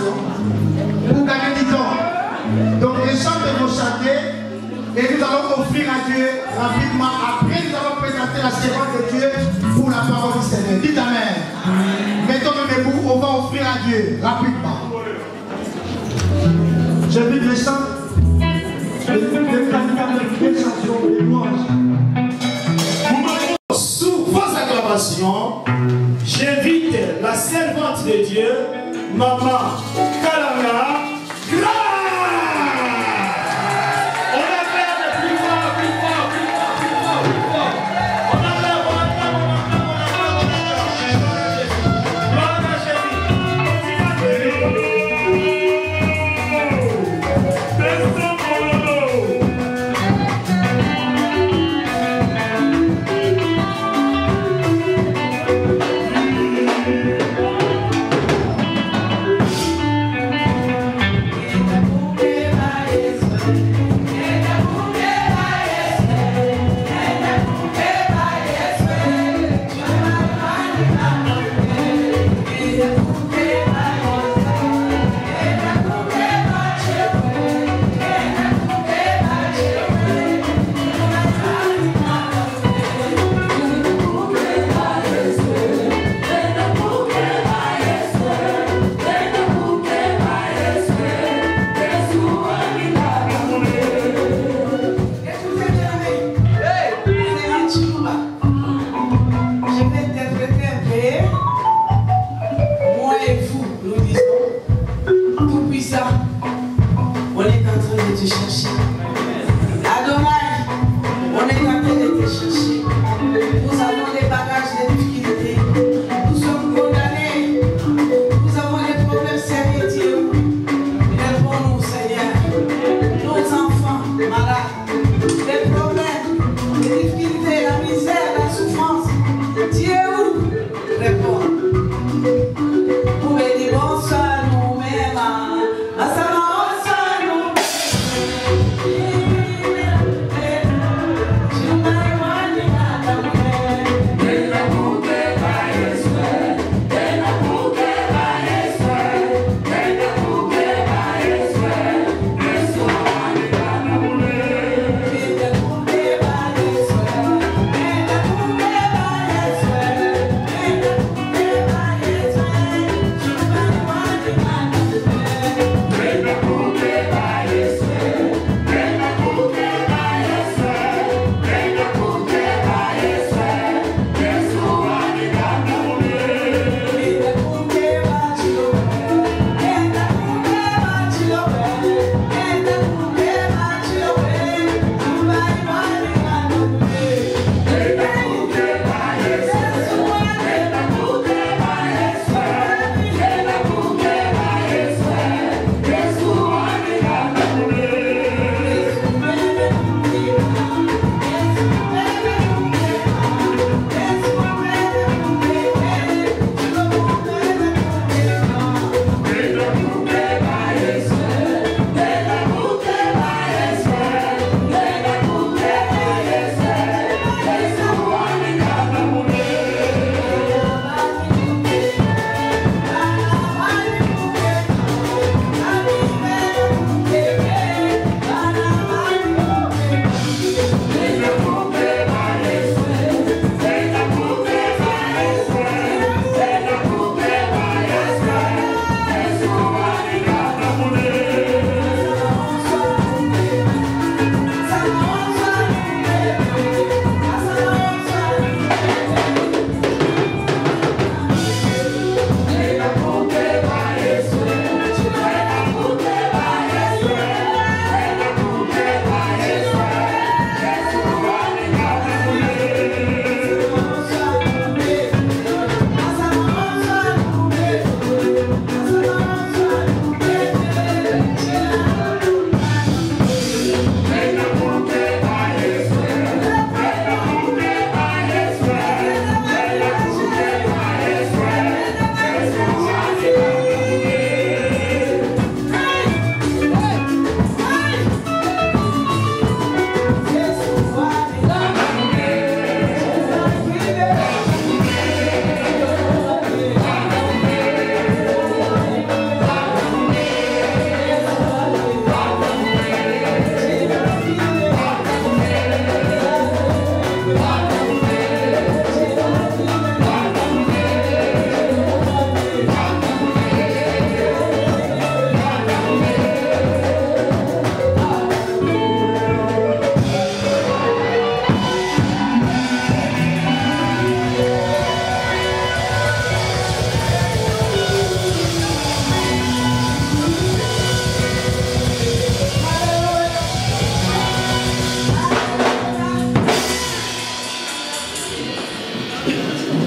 préparation pour gagner du temps. Donc les chants vont chanter et nous allons offrir à Dieu rapidement. Après, nous allons présenter la servante de Dieu pour la parole du Seigneur. Dites Amen. Mettons-nous debout, on va offrir à Dieu rapidement. J'invite les chants, les chansons, les louanges. Sous vos acclamations, j'invite la servante de Dieu, Maman Kalanga.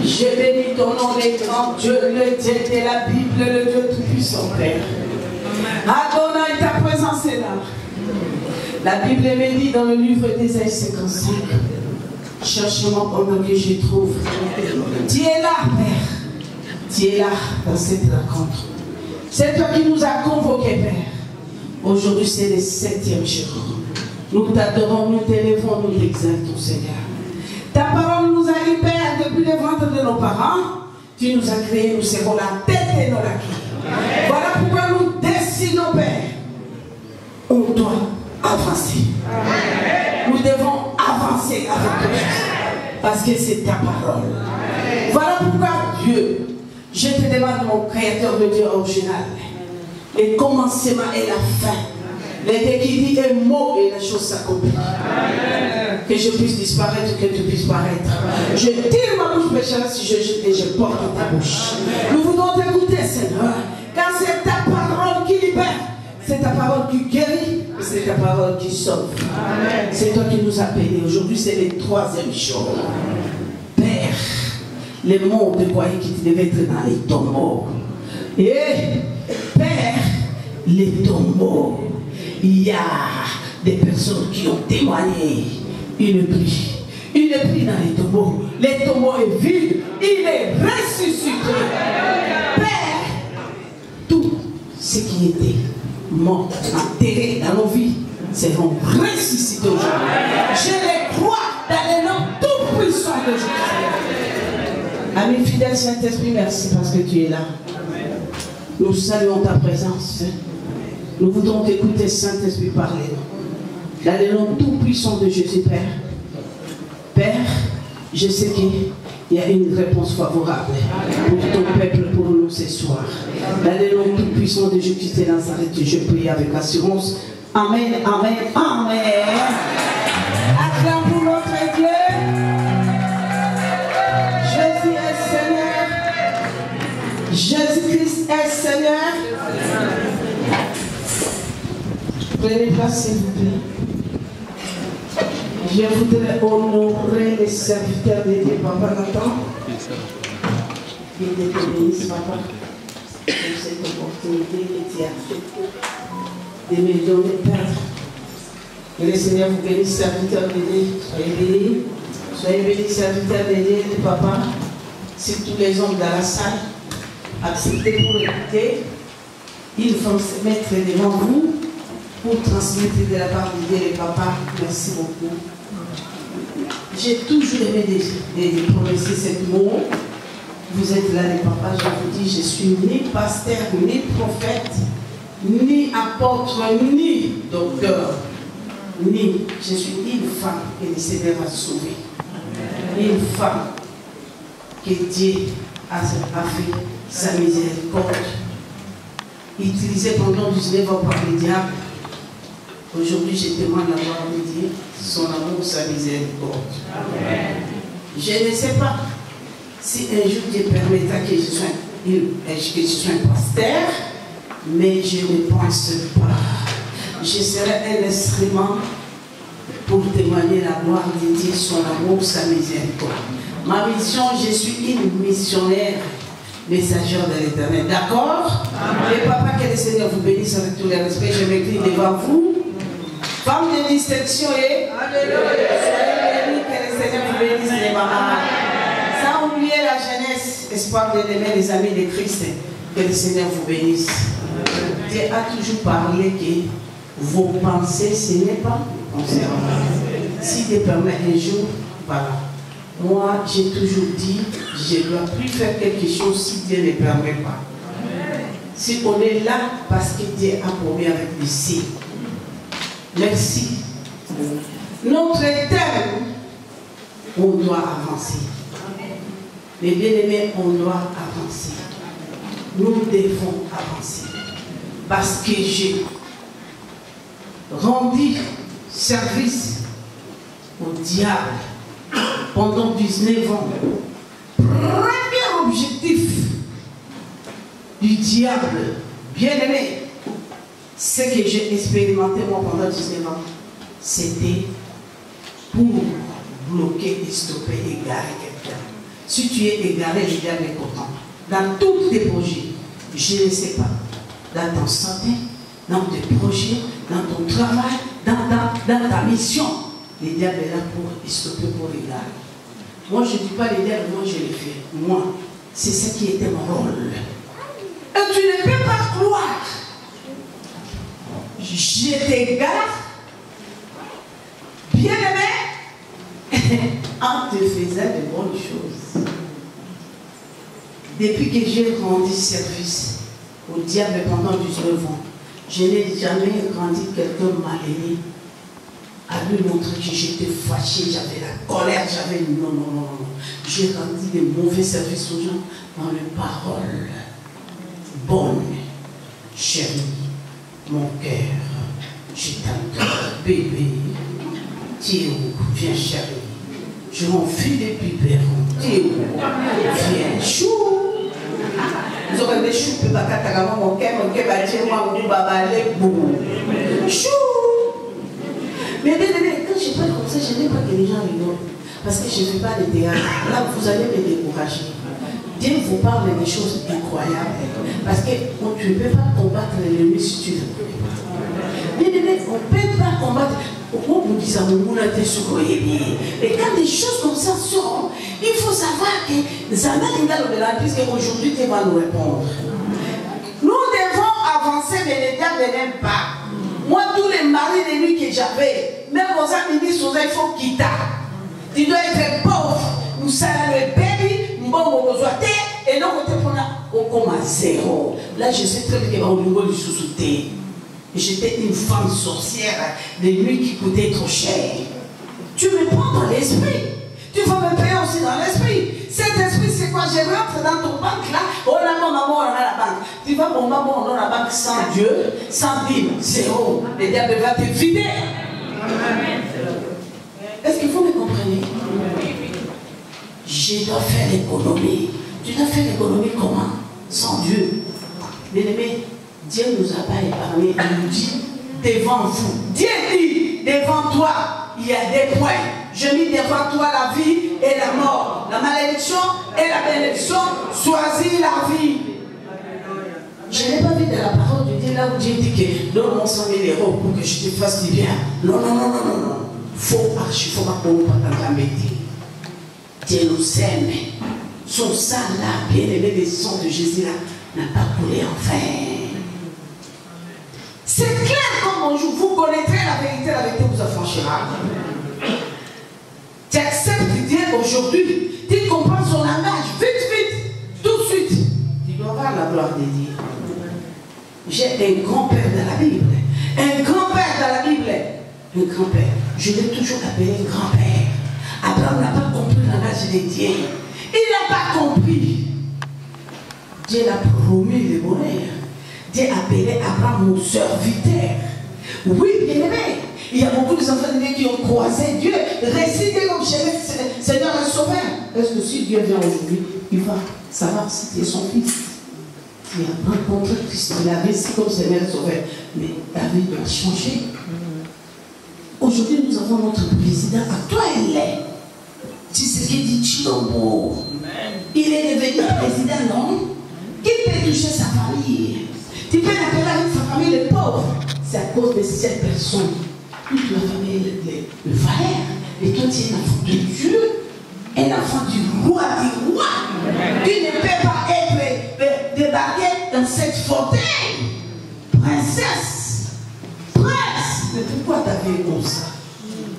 Je bénis ton nom, l'étrange Dieu, le Dieu de la Bible, le Dieu tout-puissant, Père. Adonai, ta présence est là. La Bible me dit dans le livre d'Ésaïe 55, cherche-moi pendant que je trouve. Tu es là, Père. Tu es là dans cette rencontre. C'est toi qui nous as convoqués, Père. Aujourd'hui, c'est le 7e jour. Nous t'adorons, nous t'élèvons, nous t'exaltons, Seigneur. Ta parole nous a dit, Père, depuis le ventre de nos parents. Tu nous as créés, nous serons la tête et non la queue. Voilà pourquoi nous décidons, Père. On doit avancer. Nous devons avancer avec toi, parce que c'est ta parole. Voilà pourquoi, Dieu, je te demande, mon Créateur de Dieu original, le commencement et la fin. L'été qui dit un mot et la chose s'accomplit. Que je puisse disparaître, que tu puisses paraître. Je tire ma bouche pécheresse, et je porte ta bouche. Nous voudrons t'écouter, Seigneur, car c'est ta parole qui libère, c'est ta parole qui guérit, c'est ta parole qui sauve. C'est toi qui nous as bénis. Aujourd'hui, c'est le 3e jour. Père, les mondes croyaient qu'ils devaient être dans les tombeaux. Et Père, les tombeaux, il y a des personnes qui ont témoigné. Il est pris dans les tombeaux. Les tombeaux est vide. Il est ressuscité. Père, tout ce qui était mort, enterré dans nos vies, seront ressuscités aujourd'hui. Je les crois dans le nom tout puissant de Jésus. Ami fidèle Saint-Esprit, merci parce que tu es là. Nous saluons ta présence. Nous voudrons t'écouter, Saint-Esprit, parler. Dans le nom tout puissant de Jésus, Père. Père, je sais qu'il y a une réponse favorable pour ton peuple, pour nous ce soir. Dans le nom tout puissant de Jésus de Nazareth, je prie avec assurance. Amen, amen, amen. Acclame pour notre Dieu. Jésus est Seigneur. Jésus-Christ est Seigneur. Prenez place, s'il vous plaît. Je voudrais honorer les serviteurs de Dieu, Papa Nathan. Qu'il te bénisse, Papa, pour cette opportunité que tu as faite de me donner, Père. Que le Seigneur vous bénisse, serviteurs de Dieu. Soyez bénis. Soyez bénis, serviteurs de Dieu, Papa. Si tous les hommes dans la salle acceptez pour écouter, ils vont se mettre devant vous pour transmettre de la part de Dieu, les papas. Merci beaucoup. J'ai toujours aimé de prononcer ce mot. Vous êtes là, les papas, je vous dis, je suis ni pasteur, ni prophète, ni apôtre, ni docteur, ni. Je suis une femme que le Seigneur a sauvée. Une femme que Dieu a fait sa miséricorde. Utilisée pendant 19 ans par le diable. Aujourd'hui, je demande la gloire de Dieu, son amour, sa miséricorde. Amen. Je ne sais pas si un jour Dieu permettra que je sois un pasteur, mais je ne pense pas. Je serai un instrument pour témoigner la gloire de Dieu, son amour, sa miséricorde. Ma mission, je suis une missionnaire, messagère de l'Éternel. D'accord? Et papa, que le Seigneur vous bénisse avec tous les respects. Je m'écris devant vous. Femme de distinction et Alléluia. Soyez bénis, que le Seigneur vous bénisse les mamans. Sans oublier la jeunesse, espoir de l'aimer, les amis de Christ, que le Seigneur vous bénisse. Dieu a toujours parlé que vos pensées, ce n'est pas concernant. Si Dieu permet un jour, voilà. Moi, j'ai toujours dit, je ne dois plus faire quelque chose si Dieu ne permet pas. Si on est là, parce que Dieu a promis avec les signes. Merci. Notre terme, on doit avancer. Les bien-aimés, on doit avancer. Nous devons avancer. Parce que j'ai rendu service au diable pendant 19 ans. Premier objectif du diable, bien-aimé, ce que j'ai expérimenté moi pendant 19 ans, c'était pour bloquer et stopper et garer quelqu'un. Si tu es égaré, le diable est content. Dans tous tes projets, je ne sais pas, dans ton santé, dans tes projets, dans ton travail, dans ta mission, le diable est là pour stopper, pour égarer. Moi, je ne dis pas les diables, moi je l'ai fait. Moi, c'est ça qui était mon rôle. Et tu ne peux pas croire. Je t'égare, bien aimé, en te faisant de bonnes choses. Depuis que j'ai rendu service au diable pendant 19 ans, je n'ai jamais rendu quelqu'un mal aimé à lui montrer que j'étais fâché, j'avais la colère, j'avais non. J'ai rendu des mauvais services aux gens dans les paroles bonnes. Chérie, mon cœur, je t'aime, bébé, Théo, viens chérie. Je m'enfuis des biberons. Théo, viens, chou. Vous aurez des choux, peut pas cataramer mon cœur, chou. Mais quand je parle comme ça, je n'aime pas que les gens rigolent. Parce que je ne fais pas de théâtre. Là, vous allez me décourager. Dieu vous parle des choses incroyables. Parce qu'on ne peut pas combattre l'ennemi si tu ne le connais pas. Mais on ne peut pas combattre. Pourquoi vous dites ça? Et quand des choses comme ça sortent, il faut savoir que ça n'a pas au-delà, puisque aujourd'hui, tu vas nous répondre. Nous devons avancer, mais les diables n'aiment pas. Moi, tous les maris de nuit que j'avais, même aux amis, il faut quitter. Tu dois être pauvre. Nous sommes le bébé, nous sommes et nous sommes comme à zéro. Là, je sais très bien que nous sous-souté. J'étais une femme sorcière de nuit qui coûtait trop cher. Tu me prends dans l'esprit. Tu vas me payer aussi dans l'esprit. Cet esprit, c'est quoi? Je rentre dans ton banque là. Oh là, mon maman, on a la banque. Tu vas, mon maman, on a la banque sans Dieu, sans dîme, zéro. Le diable va te vider. Est-ce qu'il faut me comprendre? Je dois faire l'économie. Tu dois faire l'économie comment? Sans Dieu. Bien-aimé, Dieu nous a pas épargné. Il nous dit devant vous. Dieu dit devant toi, il y a des points. Je mis devant toi la vie et la mort, la malédiction et la bénédiction. Choisis la vie. Je n'ai pas vu de la parole de Dieu là où Dieu dit que donne-moi 100 000 € pour que je te fasse du bien. Non. Faut marcher, faut pas qu'on pas la métier. Dieu nous aime. Son sang là, bien aimé, le sang de Jésus là, n'a pas coulé en vain. C'est clair comme bonjour. Vous connaîtrez la vérité vous affranchira. Tu acceptes Dieu aujourd'hui, tu comprends son langage, vite, tout de suite. Tu dois avoir la gloire de Dieu. J'ai un grand-père dans la Bible. Un grand-père dans la Bible. Un grand-père. Je l'ai toujours appelé grand-père. Abraham n'a pas compris le langage de Dieu. Il n'a pas compris. Dieu l'a promis le bonheur. Dieu appelait Abraham mon serviteur. Oui, bien aimé. Il y a beaucoup d'enfants de Dieu qui ont croisé Dieu, récité comme chez le Seigneur et Sauveur. Est-ce que si Dieu vient aujourd'hui, il va savoir si tu es son fils? Il a rencontré Christ, il a récité comme Seigneur et Sauveur. Mais ta vie doit changer. Aujourd'hui, nous avons notre président. À toi, elle est. Tu sais ce qu'il dit Chilombo. Il est devenu président, non? Qui peut toucher sa famille? Tu peux l'appeler avec sa famille les pauvres. C'est à cause de cette personne. Toute la famille le valeur. Et toi, tu es un enfant de Dieu. Un enfant du roi du roi. Tu ne peux pas être débarqué dans cette fauteuil. Princesse. Prince. Mais pourquoi tu as fait comme ça?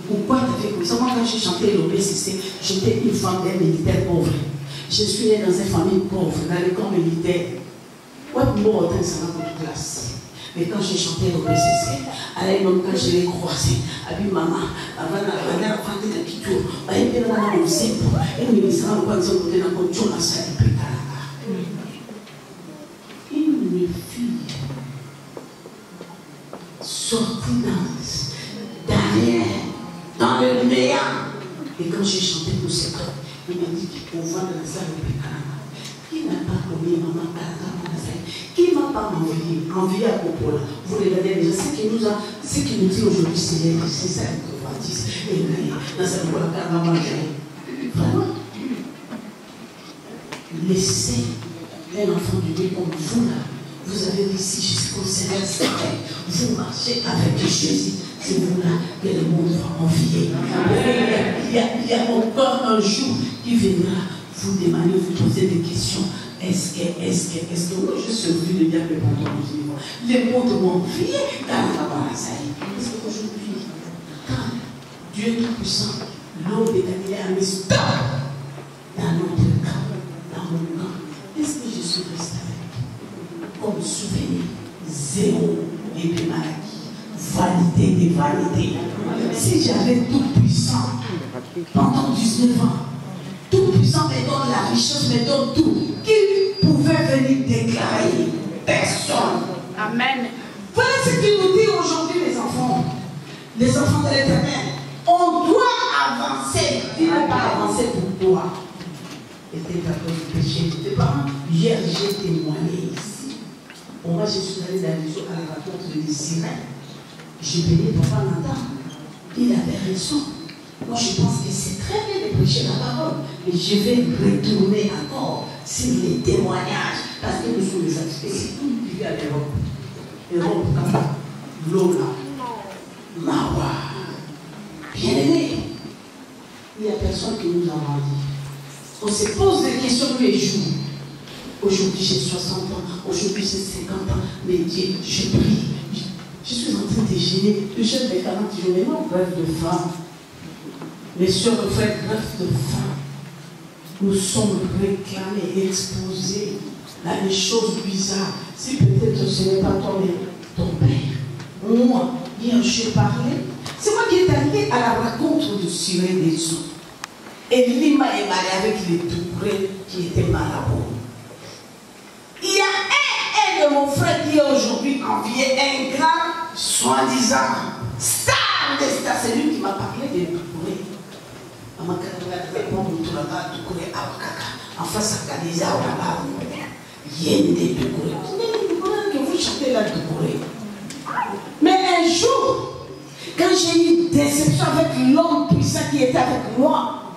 Pourquoi tu as fait comme ça? Moi, quand j'ai chanté l'OBCC, j'étais une femme d'un militaire pauvre. Je suis née dans une famille pauvre, dans les camps militaires. Ouais, moi, autant ça m'a beaucoup de classe. Mais quand j'ai chanté l'OBCC, allez, même quand je l'ai croisé, avec maman, avant la fin de la quiture, elle était dans la musique, elle me disait, on va dire, on est dans le jour, la salle de Pétalaka. Une fille sortie derrière, dans le néant. Et quand j'ai chanté pour ce corps, il m'a dit qu'on va dans la salle de Pétalaka. Qui n'a pas connu maman Pétalaka? Qui ne m'a pas envoyé à Popola? Vous regardez déjà ce qui nous dit aujourd'hui, c'est ça que Baptiste. Et dans cette Popola, maman, vraiment. laissez un enfant de Dieu comme vous là. Vous avez réussi jusqu'au Seigneur, vous marchez avec Jésus. C'est vous là que le monde va envier. Il y a encore un jour qui viendra vous demander, vous poser des questions. Est-ce que moi je suis vu le diable pendant le vivant? Les mondes m'ont envié dans la barasaï. Est-ce qu'aujourd'hui, quand Dieu Tout-Puissant, l'homme de Galilée a mis stop dans notre camp, dans mon camp, est-ce que je suis resté avec? Comme souvenir, zéro et des maladies, vanité des vanités. Si j'avais Tout-Puissant pendant 19 ans, Tout-Puissant me donne la richesse, me donne tout, qui pouvait venir déclarer? Personne. Amen. Voilà ce qu'il nous dit aujourd'hui, les enfants de l'Éternel. On doit avancer. Tu ne peux pas avancer pour toi. Et t'es à cause du péché de tes parents. Hier, j'ai témoigné ici. Moi, je suis allé dans les jours à la rencontre de sirènes. J'ai béni Papa Nathan. Il avait raison. Moi, je pense que c'est très bien de prêcher la parole. Mais je vais retourner encore sur les témoignages. Parce que nous sommes des aspects. C'est tout qui vit à l'Europe. Europe, Lola, Mawa. Bien aimé. Il n'y a personne qui nous a menti. On se pose des questions tous les jours. Aujourd'hui, j'ai 60 ans. Aujourd'hui, j'ai 50 ans. Mais Dieu, je prie. Je suis en train de gêner. Le chef des 40 jours, mais non, bref de faim. Les soeurs me font grève de faim. Nous sommes réclamés, exposés à des choses bizarres. Si peut-être ce n'est pas toi, mais ton père. Moi, hier, je parlais. C'est moi qui est allé à la rencontre de Cyril des eaux. Et Lima est marié avec les Tourés qui étaient marabouts. Il y a un de mon frère qui est aujourd'hui envié, un grand, soi-disant, star des stars. C'est lui qui m'a parlé des Tourés. En face à Kadiza, il y a des Tourés. Que vous chantez là, Tourés. Mais un jour, quand j'ai eu une déception avec l'homme puissant qui était avec moi,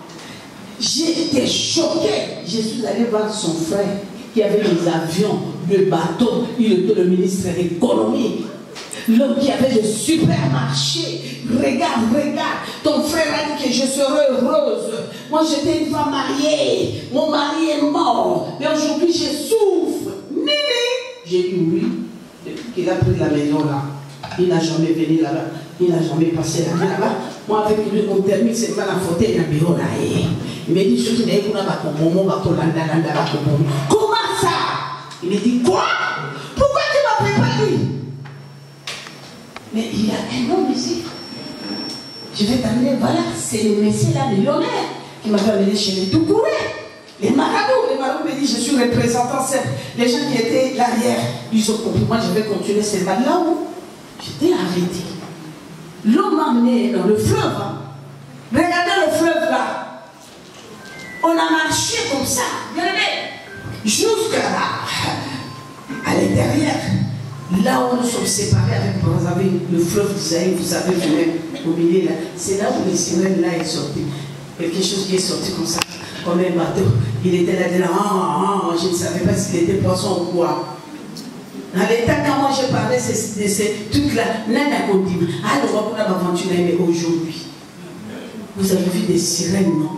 j'ai été choqué. Je suis allé voir son frère qui avait les avions, le bateau, il était le ministre de l'économie. L'homme qui avait le supermarché. Regarde, ton frère a dit que je serai heureuse. Moi j'étais une femme mariée. Mon mari est mort. Mais aujourd'hui je souffre. Nini. J'ai dit oui. Depuis qu'il a pris la maison là, il n'a jamais venu là-bas. Il n'a jamais passé la vie là-bas. Moi avec lui, on termine seulement la fauteuil dans le bureau là. Il m'a dit, je suis allé pour la comment ça? Il m'a dit, quoi? Pourquoi tu m'as préparé? Mais il y a un homme ici. Je vais t'amener, voilà, c'est le monsieur là, millionnaire, qui m'a fait amener chez les Toukourés. Les marabouts me disent, je suis représentant, les gens qui étaient derrière, ils ont compris, moi je vais continuer cette balle là où j'étais arrêté. L'homme m'a amené dans le fleuve. Hein. Regardez le fleuve là. On a marché comme ça, jusqu'à là, à l'intérieur. Là où nous sommes séparés avec Brazzaville, le fleuve d'Isaïe, vous savez, au milieu là, c'est là où les sirènes là est sorti. Quelque chose qui est sorti comme ça, comme un bateau. Il était là, je ne savais pas s'il était poisson ou quoi. Dans l'état, quand moi je parlais de ces trucs-là, n'a continue. Alors, on va aventurer, mais aujourd'hui, vous avez vu des sirènes, non?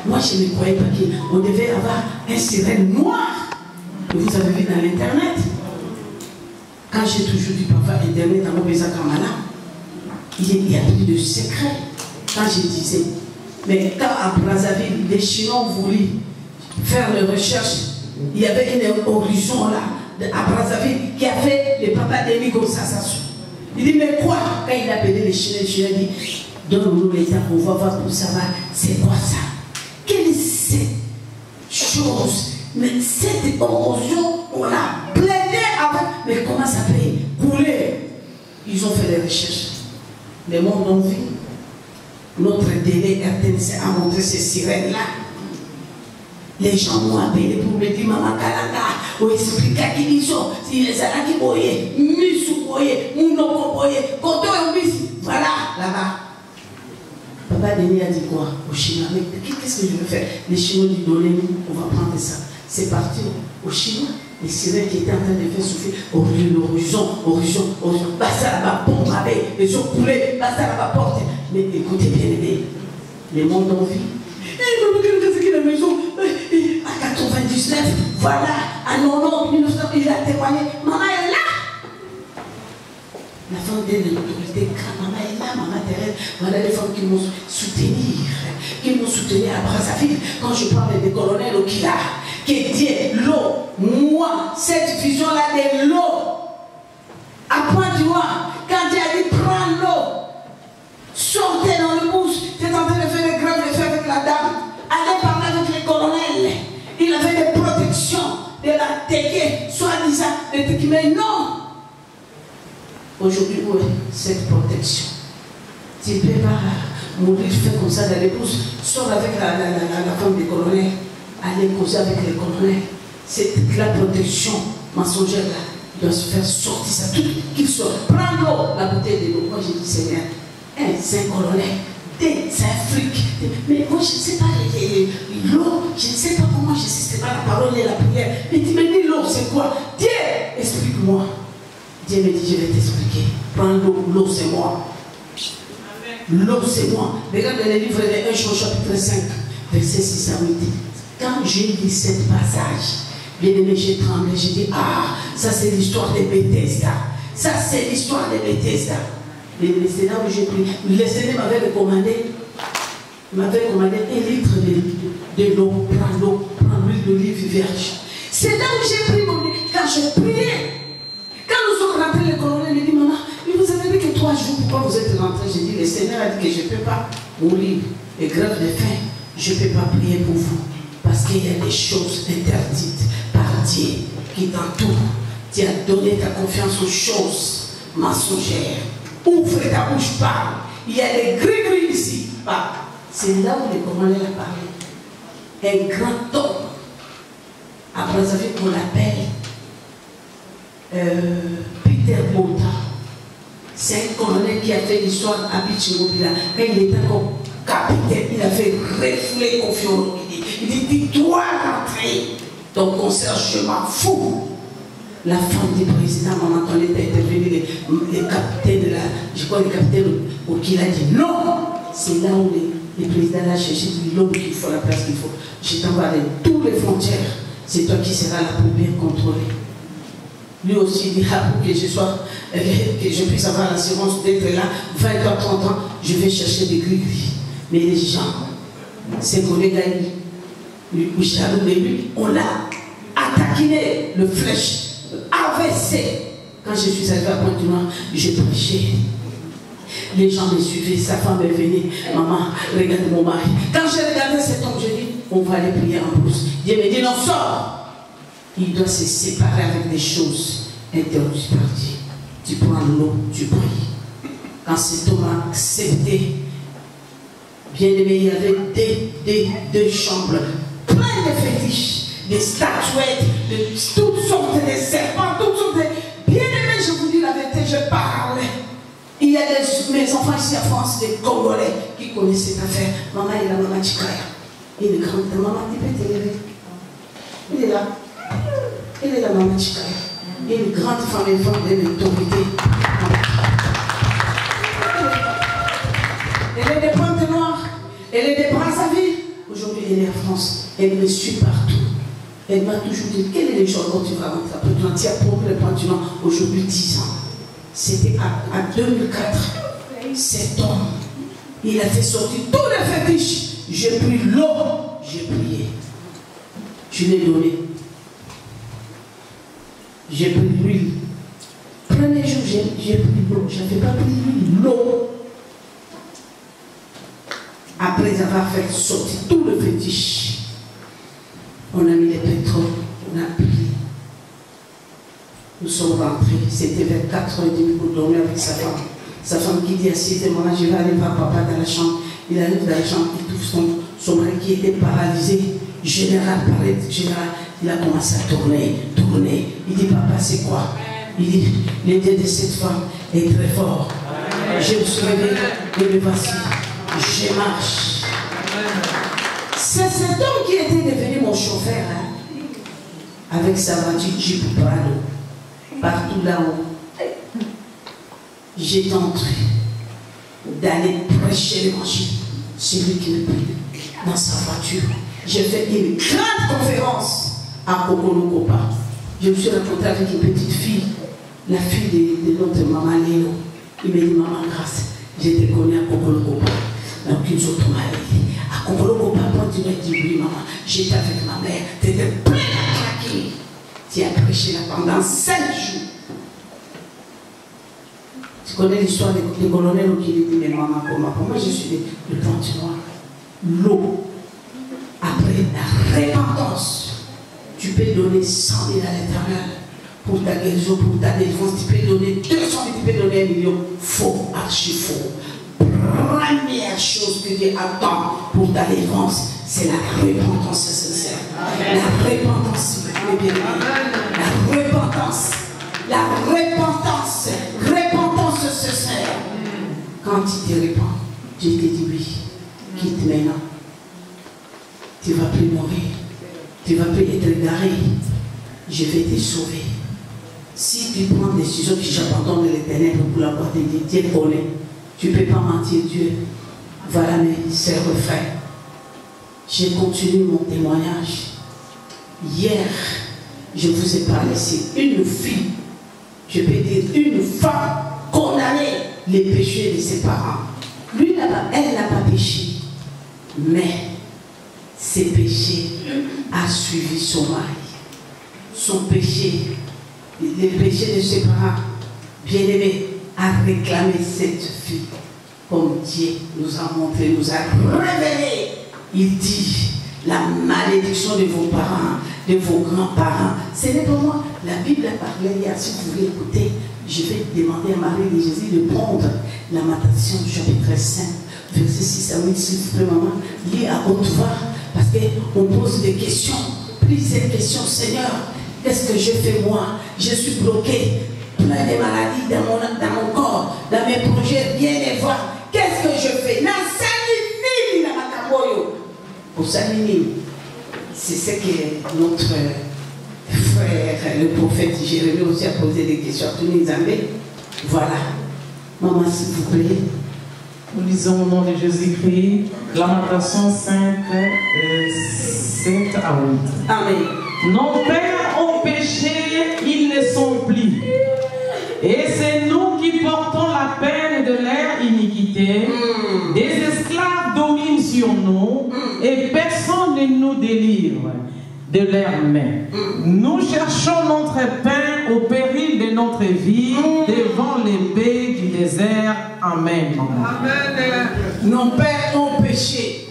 Moi, je ne croyais pas qu'on devait avoir un sirène noir. Vous avez vu dans l'internet. Quand j'ai toujours dit parfois internet dans mon pays Kamala, il y a plus de secret. Quand je disais, mais quand à Brazzaville, les Chinois voulaient faire les recherches, il y avait une horizon là, à Brazzaville, qui a fait les papas des négociations. Il dit, mais quoi? Quand il a appelé les Chinois dit, donne-nous les temps, on va voir pour savoir, c'est quoi ça? Quelle est cette chose? Mais cette érosion, on a plaidé avec. Mais comment ça peut couler? Ils ont fait des recherches. Les mondes ont vu. Notre délai RTNC a montré ces sirènes-là. Les gens m'ont appelé pour me dire, Maman Kalanga, ou expliquer qui ils sont. Si les Alans qui boyaient, Missou boyaient, Mounoko boyaient, Koto et Miss. Voilà, là-bas. Papa Denis a dit quoi aux Chinois? Mais qu'est-ce que je veux faire? Les Chinois disent, donnez-nous, on va prendre ça. c'est parti au Chinois. Les sirènes qui étaient en train de faire souffler horizon, basta la pompe, les autres poulets, basta la porte. Mais écoutez bien aimé, les mondes en vie. La maison, à 99, voilà, à 90, 1900, il a témoigné, maman est là. La femme de l'autorité, maman est là, maman Thérèse, voilà les femmes qui m'ont soutenu à Brazzaville, quand je parle des colonels au Kila, qui dit l'eau, moi, cette vision-là de l'eau, à point du noir, quand il a dit prends l'eau, sortez dans le bouche, tu es en train de faire des grèves de faire avec la dame, allez parler avec les colonels, il avait des protections de la téguée, soi-disant, mais non. Aujourd'hui, où est cette protection? Tu ne peux pas mourir, faire comme ça dans l'épouse, sors avec la femme des colonels, aller causer avec les colonels. C'est la protection mensongère là, il doit se faire sortir ça, tout qu'il sort. Prends l'eau, la bouteille de l'eau. Moi j'ai dit Seigneur, c'est un colonel, c'est un fric. Mais moi je ne sais pas l'eau, je ne sais pas comment, je ne sais pas la parole et la prière. Mais tu me dis l'eau, c'est quoi? Dieu, explique-moi. Dieu me dit, je vais t'expliquer. Prends l'eau, l'eau c'est moi. L'eau c'est moi. Regarde le livre de 1 chapitre 5, verset 6 à 8. Quand j'ai lu cette passage, bien aimé, j'ai tremblé, j'ai dit, ah, ça c'est l'histoire de Bethesda. Ça c'est l'histoire de Bethesda. Mais c'est là où j'ai pris. Le Seigneur m'avait recommandé un litre de l'eau, prends l'huile d'olive vierge. C'est là où j'ai pris mon livre. Quand je priais, quand nous sommes rentrés, le colonel me dit, maman, mais vous avez dit que 3 jours, pourquoi vous êtes rentrés? J'ai dit, le Seigneur a dit que je ne peux pas mourir et grève de faim. Je ne peux pas prier pour vous. Parce qu'il y a des choses interdites par Dieu qui t'entourent. Tu as donné ta confiance aux choses mensongères. Ouvre ta bouche, parle. Il y a des gris-gris ici. C'est là où le commandant a parlé. Un grand homme. Après, vous savez qu'on l'appelle Peter Mota. C'est un colonel qui a fait l'histoire à Bichimobila. Quand il était comme capitaine, il a fait refouler confiance. Il dit, dis-toi rentrer. Donc, concierge, je m'en fous. La femme du président, maman, quand elle était intervenue, les capitaines de la, je crois, les capitaines au qu'il a dit non. C'est là où le président a cherché l'homme qu'il faut, la place qu'il faut. Je t'envoie de toutes les frontières. C'est toi qui seras là pour bien contrôler. Lui aussi dit, ah, pour que je puisse avoir l'assurance d'être là, 20 ans, 30 ans, je vais chercher des gris-gris. Mais les gens, ses collègues, lui, on l'a attaqué, le flèche, AVC. Quand je suis arrivé à Pointe-Noire, je prêchais. Les gens me suivaient, sa femme est venue, maman, regarde mon mari. Quand j'ai regardé cet homme, j'ai dit, on va aller prier en brousse. Dieu me dit, non, sors. Il doit se séparer avec des choses interdites par Dieu. Tu prends l'eau, tu pries. Quand cet homme a accepté, bien aimé, il y avait deux chambres pleines de fétiches, des statuettes, de toutes sortes de serpents, toutes sortes de... Bien aimé, je vous dis la vérité, je parle. Il y a mes enfants ici en France, des Congolais, qui connaissent cette affaire. Maman est là, maman Chikaya. Il est grand, maman, tu peux t'élever. Il est là. Il est là, maman Chikaya. Une grande femme et femme de l'autorité. Elle est de Pointe-Noire. Elle est de Brazzaville. Aujourd'hui, elle est en France. Elle me suit partout. Elle m'a toujours dit, quel est le jour où tu vas rentrer après toi? Tu as promis le Pointe-Noire aujourd'hui 10 ans. C'était en 2004. Cet homme, il a fait sortir tous les fétiches. J'ai pris l'eau, j'ai prié. Je l'ai donné. J'ai pris l'huile. Premier jour, j'ai pris l'eau. Je n'avais pas pris l'huile, l'eau. Après avoir fait sortir tout le fétiche, on a mis le pétrole, on a prié. Nous sommes rentrés, c'était vers 4h30 pour dormir avec sa femme. Sa femme qui dit à 6h, maman, je vais aller voir papa dans la chambre. Il arrive dans la chambre, il trouve son mari qui était paralysé. Général, il a commencé à tourner. Il dit, papa, c'est quoi? Il dit, le Dieu de cette femme est très fort. Je me suis réveillé, et me voici, je marche. C'est cet homme qui était devenu mon chauffeur. Hein. avec sa voiture Jeep Prado, partout là-haut. J'ai tenté d'aller prêcher l'évangile. Celui qui me prie dans sa voiture. J'ai fait une grande conférence à Kokolokopa. Je me suis rencontré avec une petite fille, la fille de notre maman Léo. Il m'a dit, maman Grâce, je te connais à Kokolokopa. Donc ils ont dit, à Kokolokopa, tu m'as dit, oui maman, j'étais avec ma mère, tu étais plein à claquer. Tu as prêché là pendant 5 jours. Tu connais l'histoire des colonels qui dit, mais maman, comment? Pour moi, je suis le Pointe-Noir. L'eau, après la repentance, tu peux donner 100 000 à l'Éternel pour ta guérison, pour ta défense. Tu peux donner 200 000, tu peux donner 1 million. Faux, archi faux. Première chose que Dieu attend pour ta défense, c'est la repentance sincère. La repentance, la repentance. La repentance. Repentance sincère. Quand tu te répands, Dieu te dit oui. Quitte maintenant. Tu ne vas plus mourir. Tu ne vas plus être égaré. Je vais te sauver. Si tu prends des décisions que j'abandonne les ténèbres pour la gloire de Dieu, Dieu connaît. Tu ne peux pas mentir Dieu. Voilà mes sœurs frères. J'ai continué mon témoignage. Hier, je vous ai parlé sur une fille, je peux dire une femme condamnée les péchés de ses parents. Lui, elle n'a pas péché. Mais ses péchés a suivi son mari. Son péché, les péchés de ses parents, bien-aimés, a réclamé cette fille. Comme Dieu nous a montré, nous a révélé. Il dit, la malédiction de vos parents, de vos grands-parents, ce n'est pas moi. La Bible a parlé hier, si vous voulez écouter, je vais demander à Marie de Jésus de prendre la Matthieu chapitre 5. Verset 6 à 8, s'il vous plaît, maman, lis à haute voix, parce qu'on pose des questions, plusieurs questions. Seigneur, qu'est-ce que je fais moi? Je suis bloqué, plein de maladies dans mon corps, dans mes projets, rien ne va. Qu'est-ce que je fais? Pour Salini, c'est ce que notre frère, le prophète Jérémie aussi a posé des questions à tous les amis. Voilà. Maman, s'il vous plaît. Nous lisons au nom de Jésus-Christ, Lamentation 5, 7 à 8. Amen. Nos pères ont péché, ils ne sont plus. Et c'est nous qui portons la peine de leur iniquité. Des esclaves dominent sur nous et personne ne nous délivre de leurs mains. Nous cherchons notre pain au péril de notre vie devant l'épée du désert. Amen. Amen. Nos pères ont péché.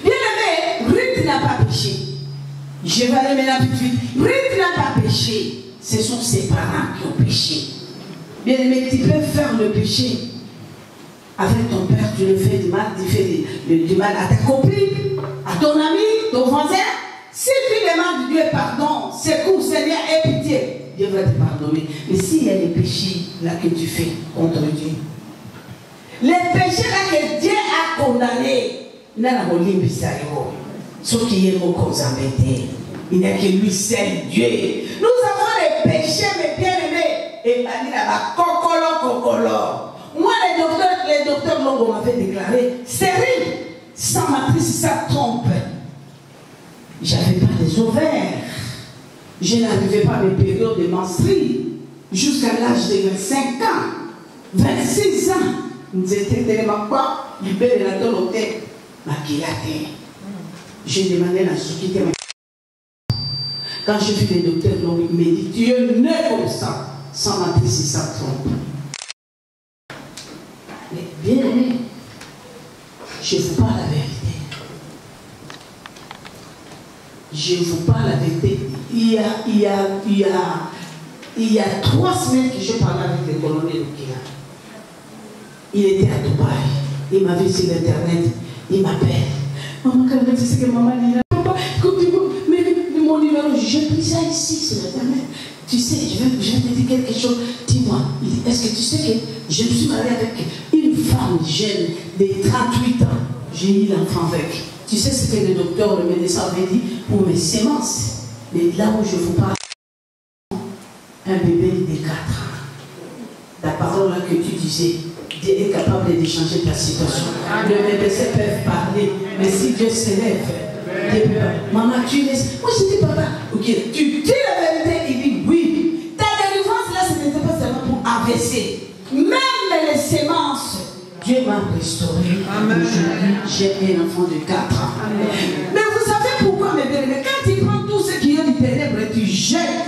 Bien aimé, Ruth n'a pas péché. Je vais aller maintenant tout de suite. Ruth n'a pas péché. Ce sont ses parents qui ont péché. Bien aimé, tu peux faire le péché. Avec ton père, tu le fais du mal, tu fais du mal à ta copine, à ton ami, ton voisin. Si tu demandes Dieu pardon, secours, Seigneur, aie pitié, Dieu va te pardonner. Mais s'il y a des péchés là que tu fais contre Dieu, les péchés là que Dieu a condamnés, il n'y a pas de ce qui est il n'y a que lui seul, Dieu. Nous avons les péchés, mes bien-aimés. Et il là-bas, cocolo. Moi, les docteurs Longo m'avaient déclaré stérile, sans matrice, ça trompe. J'avais pas les ovaires. Je n'arrivais pas à mes périodes de menstrues jusqu'à l'âge de 25 ans, 26 ans. Nous étions tellement quoi, libérés de la toloté, maquillée. J'ai demandé la souquité. Quand je vis les docteurs, ils me disent tu es né comme ça, sans matrice, ça trompe. Mais bien aimé, je vous parle la vérité. Je vous parle la vérité. Il y a 3 semaines que je parlais avec le colonel Okila. Il était à Dubaï. Il m'a vu sur l'internet. Il m'appelle. Maman, quand tu sais que maman est là. Papa, mais mon numéro, j'ai pris ça ici sur l'internet. Tu sais, je vais te dire quelque chose. Dis-moi, est-ce que tu sais que je me suis mariée avec une femme jeune de 38 ans. J'ai eu l'enfant avec. Tu sais ce que le docteur, le médecin avait dit pour mes sémences. Mais là où je vous parle, un bébé de 4 ans. La parole là que tu disais, Dieu est capable de changer ta situation. Les médecins peuvent parler, mais si Dieu s'élève, Dieu peut pas. Maman, tu laisses. Moi je dis papa, ok, tu dis la vérité, il dit oui. Ta délivrance là, ce n'était pas seulement pour AVC. Même les sémences, Dieu m'a restauré. Aujourd'hui, j'ai un enfant de 4 ans. Amen. Mais vous savez pourquoi, mes bien-aimés, quand tu prends tout ce qui est du ténèbre et tu jettes,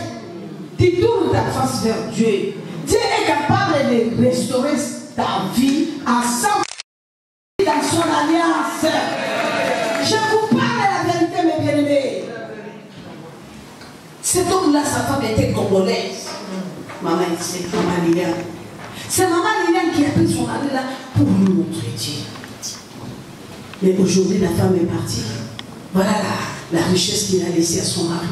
tu tournes ta face vers Dieu. Dieu est capable de restaurer ta vie à 100% dans son alliance. Je vous parle de la vérité, mes bien-aimés. Cet homme-là, sa femme était congolaise. Maman, c'est Maman Liliane. C'est Maman Liliane qui a pris son mari là pour nous montrer Dieu. Mais aujourd'hui, la femme est partie. Voilà la richesse qu'il a laissée à son mari.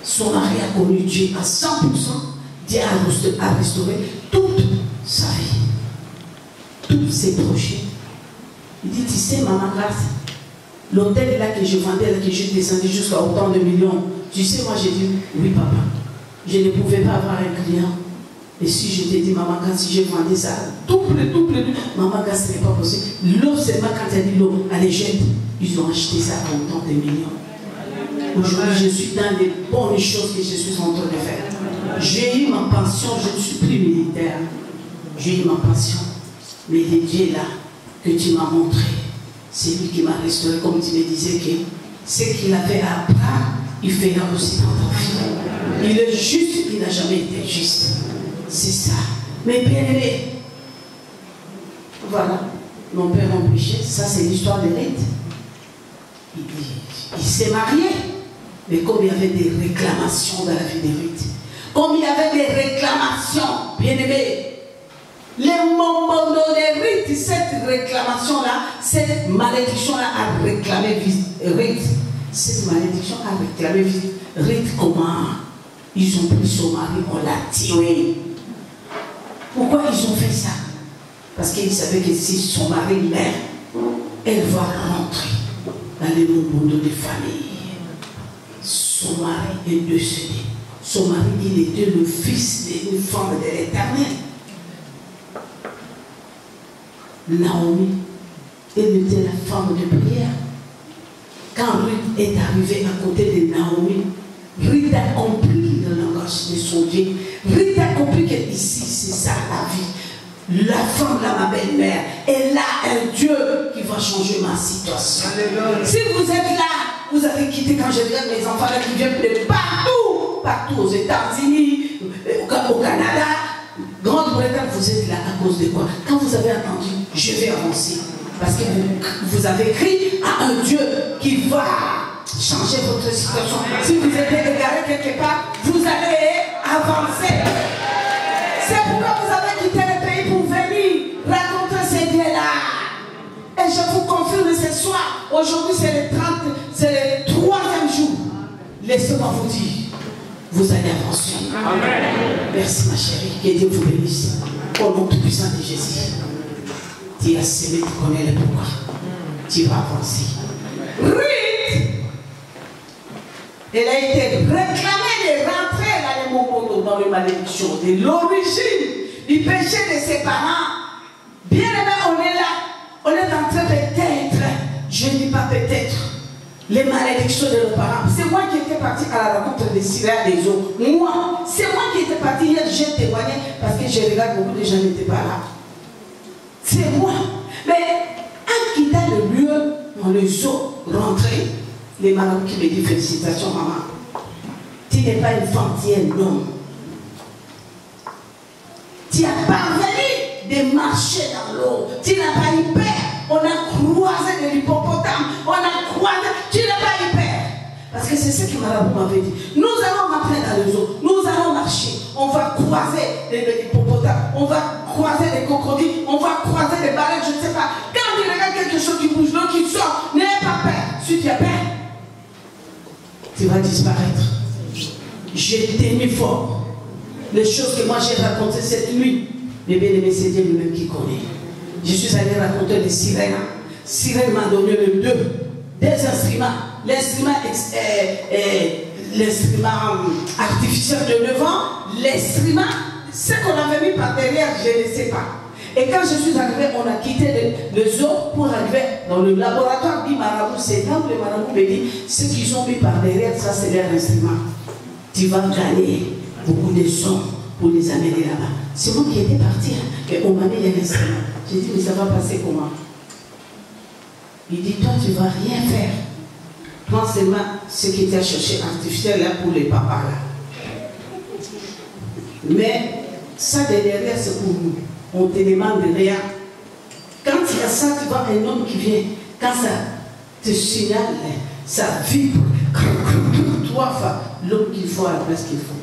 Son mari a connu Dieu à 100%. Dieu a restauré toute sa vie. Tous ses projets. Il dit, tu sais, Maman Grâce, l'hôtel là que je vendais, là que je descendais jusqu'à autant de millions. Tu sais, moi j'ai dit, oui papa, je ne pouvais pas avoir un client. Et si je t'ai dit, Maman Grâce, si je vendais ça, double, Maman Grâce, ce n'est pas possible. L'eau, seulement quand il a dit l'eau, allez, jette, ils ont acheté ça à autant de millions. Aujourd'hui, je suis dans les bonnes choses que je suis en train de faire. J'ai eu ma pension, je ne suis plus militaire. J'ai eu ma pension. Mais le Dieu là, que tu m'as montré, c'est lui qui m'a restauré, comme tu me disais que ce qu'il avait à Abraham, il fera aussi dans ta vie. Il est juste, il n'a jamais été juste. C'est ça. Mais bien aimé, voilà, mon père a péché, ça c'est l'histoire de Ruth. Il s'est marié, mais comme il y avait des réclamations dans la vie de Ruth, comme il y avait des réclamations, bien aimé, les moments de Ruth, cette réclamation-là, cette malédiction-là a réclamé Ruth. Cette malédiction a réclamé Ruth. Comment ils ont pris son mari, on l'a tué. Pourquoi ils ont fait ça? Parce qu'ils savaient que si son mari meurt, elle va rentrer dans les moments de famille. Son mari est décédé. Son mari, il était le fils d'une femme de l'Éternel. Naomi, elle était la femme de prière. Quand Ruth est arrivée à côté de Naomi, Ruth a compris le langage de son Dieu. Ruth a compris que ici, c'est ça la vie. La femme, là, ma belle-mère, elle a un Dieu qui va changer ma situation. Alléluia. Si vous êtes là, vous avez quitté, quand je regarde mes enfants là qui viennent de partout aux États-Unis, au Canada, Grande-Bretagne, vous êtes là à cause de quoi? Quand vous avez entendu, je vais avancer. Parce que vous avez crié à un Dieu qui va changer votre situation. Si vous êtes égaré quelque part, vous allez avancer. C'est pourquoi vous avez quitté le pays pour venir raconter ces dieux-là. Et je vous confirme ce soir, aujourd'hui c'est le 3e jour. Laissez-moi vous dire, vous allez avancer. Amen. Merci ma chérie, que Dieu vous bénisse. Au nom tout-puissant de Jésus. Tu as semé, tu connais le pourquoi. Tu vas avancer. Ruth, elle a été réclamée de rentrer dans les moments dans les malédictions, de l'origine du péché de ses parents. Bien aimé, on est là. On est en train peut-être, je ne dis pas peut-être, les malédictions de nos parents. C'est moi qui étais parti à la rencontre des Syriens des eaux. Moi, c'est moi qui étais parti hier, j'ai témoigné parce que je regarde beaucoup de gens n'étaient pas là. C'est moi. Mais en quittant le lieu, dans les eaux, rentrer, les mamans qui me disent félicitations, maman. Tu n'es pas une femme, tu es un homme. Tu as parvenu de marcher dans l'eau. Tu n'as pas eu peur. On a croisé de l'hippopotame. On a croisé. Tu n'as pas eu peur. Parce que c'est ce que Marabout m'avait dit. Nous allons rentrer dans les eaux. Nous allons marcher. On va croiser les hippopotames. On va croiser les crocodiles. On va croiser les baleines. Je ne sais pas. Quand tu regardes quelque chose qui bouge, l'eau qui sort, n'aie pas peur. Si tu as peur, tu vas disparaître. J'ai tenu fort. Les choses que moi j'ai racontées cette nuit, mais bien aimé, c'est Dieu lui-même qui connaît. Je suis allé raconter les sirènes. Sirène m'a donné deux instruments. l'instrument artificiel de devant, l'instrument, ce qu'on avait mis par derrière, je ne sais pas. Et quand je suis arrivé, on a quitté le zoo pour arriver dans le laboratoire dit marabout. C'est là où le marabout me dit, ce qu'ils ont mis par derrière, ça c'est leur instrument. Tu vas gagner beaucoup de sons pour les amener là-bas. C'est moi qui étais parti, et on m'a mis l'instrument. J'ai dit, mais ça va passer comment? Il dit, toi tu ne vas rien faire. Prends seulement ce qui était cherché artificiel là pour les papas là. Mais ça de derrière c'est pour nous. On te demande rien. Quand il y a ça, tu vois un homme qui vient, quand ça te signale, ça vibre. Trois fois l'homme qu'il faut à la place qu'il faut.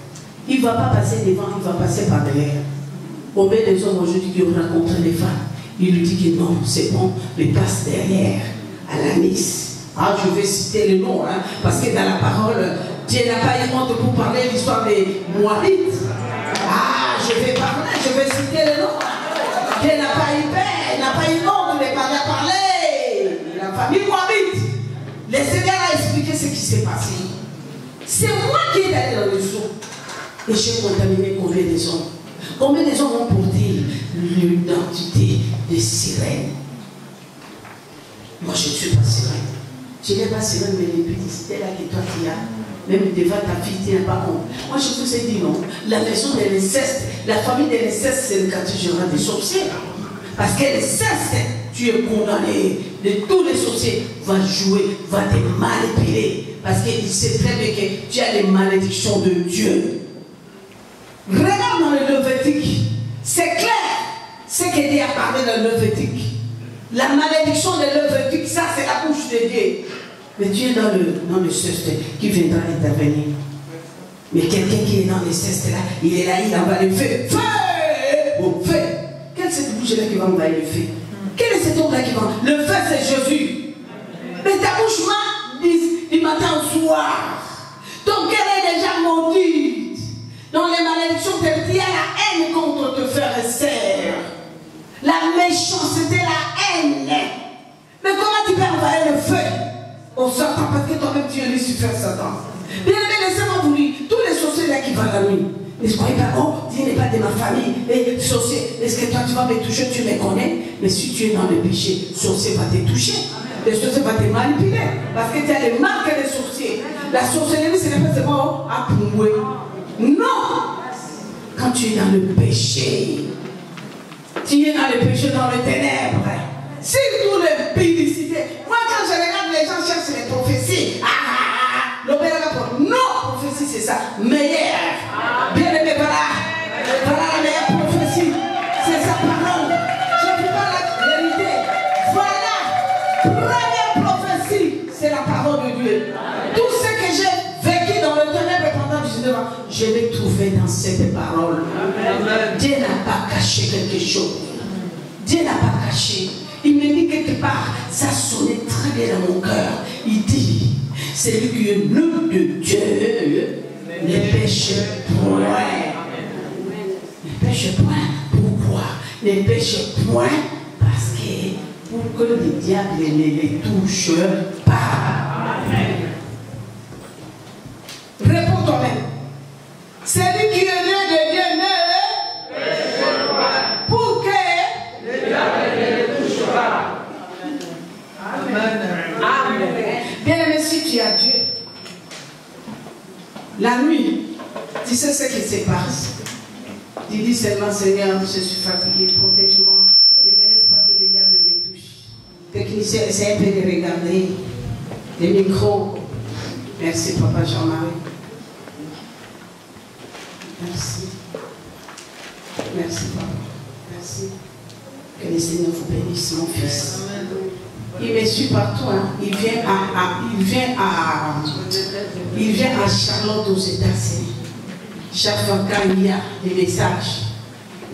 Il ne va pas passer devant, il va passer par derrière. Combien des hommes aujourd'hui qui ont rencontré les femmes, il lui dit que non, c'est bon, mais passe derrière, à la Nice. Ah, je vais citer le nom, hein, parce que dans la parole, Dieu n'a pas eu honte pour parler de l'histoire des Moabites. Ah, je vais parler, je vais citer le nom. Dieu n'a pas eu peur, il n'a pas eu honte de parler. La famille Moabite. Le Seigneur a expliqué ce qui s'est passé. C'est moi qui est allé dans le zoo. Et j'ai contaminé combien des hommes? Combien des hommes ont porté l'identité de sirène? Moi, je ne suis pas sirène. Je n'ai pas sirène, mais les publicités là que toi tu as, même devant ta fille, tu n'as pas honte. Moi, je vous ai dit non. La maison de l'inceste, la famille de l'inceste, c'est le quartier général des sorciers. Parce que l'inceste, tu es condamné. De tous les sorciers, va jouer, va te manipuler. Parce qu'il sait très bien que tu as les malédictions de Dieu. Regarde dans le Lévitique, c'est clair ce que Dieu a parlé dans le Lévitique. La malédiction de Lévitique, ça c'est la bouche de Dieu. Mais Dieu est dans le ceste qui viendra intervenir. Mais quelqu'un qui est dans le ceste là, il est là, il envoie le feu. Feu! Au feu! Quelle est cette bouche là qui va envoyer le feu? Quel est cet homme là qui va? Le feu c'est Jésus. Mais ta bouche du matin au soir. Ton cœur est déjà maudit. Dans les malédictions, il y a la haine contre tes frères et sœurs. La méchanceté, la haine. Mais comment tu peux envoyer le feu au Satan? Parce que toi-même tu es Lucifer, Satan. Bien aimé, laissez-moi vous dire, tous les sorciers là qui vont la nuit, ne croyez pas, oh, Dieu n'est pas de ma famille. Et sorcier, est-ce que toi tu vas me toucher? Tu me connais. Mais si tu es dans le péché, sorcier va te toucher. Le sorcier va te manipuler. Parce que tu as les marques des sorciers. La sorcellerie, ce n'est pas seulement à prouver. Non! Quand tu es dans le péché, tu es dans le péché, dans les ténèbres. Surtout les publicités. Moi, quand je regarde les gens cherchent les prophéties. Non, prophétie, c'est ça. Meilleur. Bien aimé, voilà la meilleure prophétie. C'est sa parole. Je ne dis pas la vérité. Voilà. Première prophétie, c'est la parole de Dieu. Tout ce que j'ai vécu dans le ténèbre pendant 19 ans, je l'ai trouvé dans cette parole. Dieu n'a pas caché quelque chose. Dieu n'a pas caché. Il me dit quelque part, ça sonnait très bien dans mon cœur. Il dit, c'est lui qui est l'homme de Dieu, ne pêche point. Ne pêche point. Pourquoi? Ne pêche point parce que pour que le diable ne les touche pas. Réponds toi-même. C'est lui qui est né de Dieu, ne pêche point. Pour que le diable ne les touche pas. Amen. Amen. Bien aimé, si tu as Dieu, la nuit, tu sais ce qui se passe. Tu dis seulement, Seigneur, je suis fatigué, protège-moi. Ne me laisse pas que le diable me touche. Technicien, essaie un peu de regarder les micros. Merci, Papa Jean-Marie. Merci. Merci, Papa. Merci. Que le Seigneur vous bénisse, mon fils. Il me suit partout. Hein. Il vient à Charlotte aux États-Unis. Chaque fois qu'il y a des messages,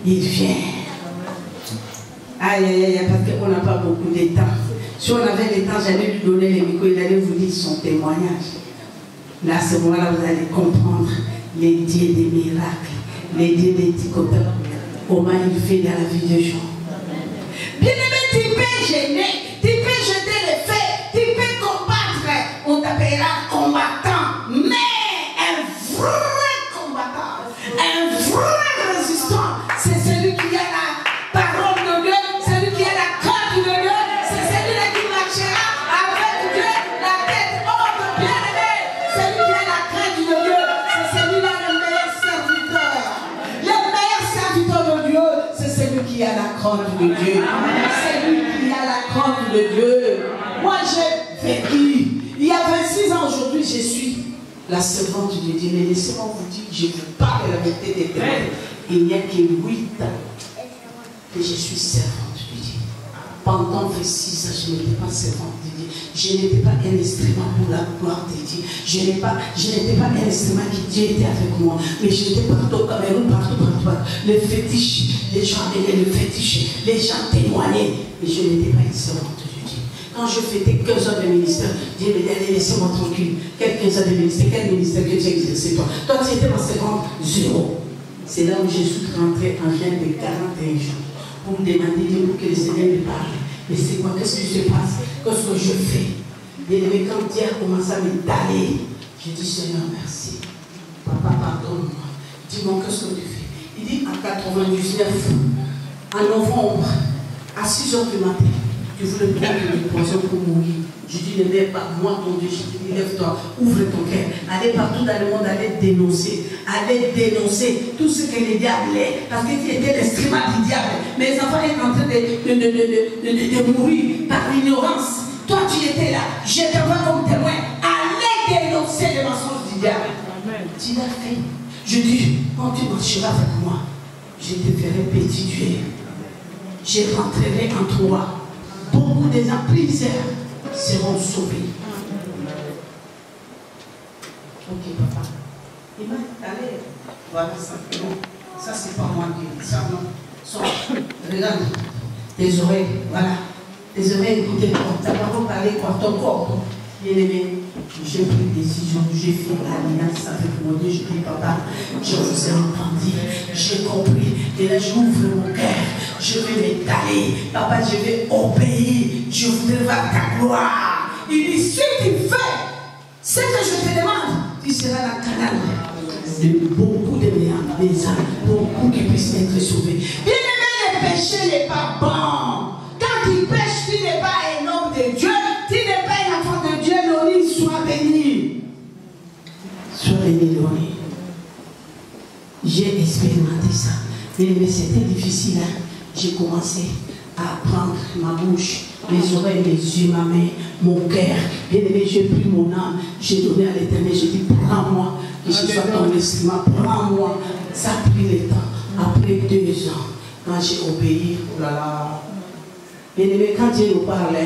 il vient. Aïe, aïe, aïe, parce qu'on n'a pas beaucoup de temps. Si on avait le temps, j'allais lui donner les micros, il allait vous dire son témoignage. Là, à ce moment-là, vous allez comprendre les dieux des miracles, les dieux des petits copains, comment il fait dans la vie des gens. Bien aimé, tu peux gêner, tu peux jeter les faits, tu peux combattre. On t'appelle qui a la crainte de Dieu. C'est lui qui a la crainte de Dieu. Moi, j'ai vécu. Il y a 26 ans aujourd'hui, je suis la servante de Dieu. Mais laissez-moi vous dire, je vous parle de la vérité des ténèbres. Il n'y a que 8 ans que je suis servante de Dieu. Pendant 26 ans, je n'étais pas servante de Dieu. Je n'étais pas un instrument pour la gloire de Dieu. Je n'étais pas un instrument qui Dieu était avec moi. Mais j'étais partout au Cameroun, partout. Les fétiches, les gens aimaient le fétiche, les gens témoignaient. Mais je n'étais pas une servante de Dieu. Quand je faisais 15 ans de ministère, Dieu me dit, allez, laissez-moi tranquille. Quel 15 ans de ministère, quel ministère que tu as exercé toi? Toi, tu étais ma servante, 0. C'est là où je suis rentré en jeune de 41 jours. Pour me demander Dieu pour que le Seigneur me parle. Mais c'est quoi? Qu'est-ce qui se passe? Qu'est-ce que je fais? Et quand Dieu a commencé à me taler, je dis Seigneur, merci. Papa, pardonne-moi. Dis-moi, qu'est-ce que tu fais? Il dit en 99, en novembre, à 6 h du matin, tu voulais prendre une poison pour mourir. Je dis, ne lève pas, moi ton Dieu, je dis, lève-toi, ouvre ton cœur, allez partout dans le monde, allez dénoncer tout ce que le diable est, parce que tu étais l'instrument du diable. Mes enfants étaient en train de mourir par l'ignorance. Toi, tu étais là, je te vois comme témoin, allez dénoncer les mensonges du diable. Amen. Tu l'as fait. Je dis, quand tu marcheras avec moi, je te ferai petit Dieu. Je rentrerai en toi. Beaucoup des gens, plusieurs, seront sauvés. Ok, papa. Il m'a dit, allez, voilà ça. Ça, c'est pas moi qui dis ça, non. Regarde, tes oreilles, voilà. Tes oreilles, écoutez, ta parole parlait quoi, ton corps. Bien aimé, j'ai pris une décision, j'ai fait l'alliance avec mon Dieu. Je dis, papa, je vous ai entendu, j'ai compris. Et là, j'ouvre mon cœur, je vais m'étaler. Papa, je vais obéir, je voudrais voir ta gloire. Il dit, si tu fais ce que je te demande, tu seras la canal de beaucoup de mes âmes, beaucoup qui puissent être sauvés. Bien aimé, le péché n'est pas bon. Quand tu pêches, tu n'es pas un homme de Dieu, tu n'es pas un enfant de Dieu. Loni, sois béni. Sois béni, Loni. J'ai expérimenté ça. Mais c'était difficile. Hein? J'ai commencé à prendre ma bouche, mes oreilles, mes yeux, ma main, mon cœur. Bien aimé, j'ai pris mon âme, j'ai donné à l'Éternel, j'ai dit, prends-moi, que je sois ton instrument, prends-moi. Ça a pris le temps. Après 2 ans, quand j'ai obéi, oh là là. Bien aimé, quand Dieu nous parle,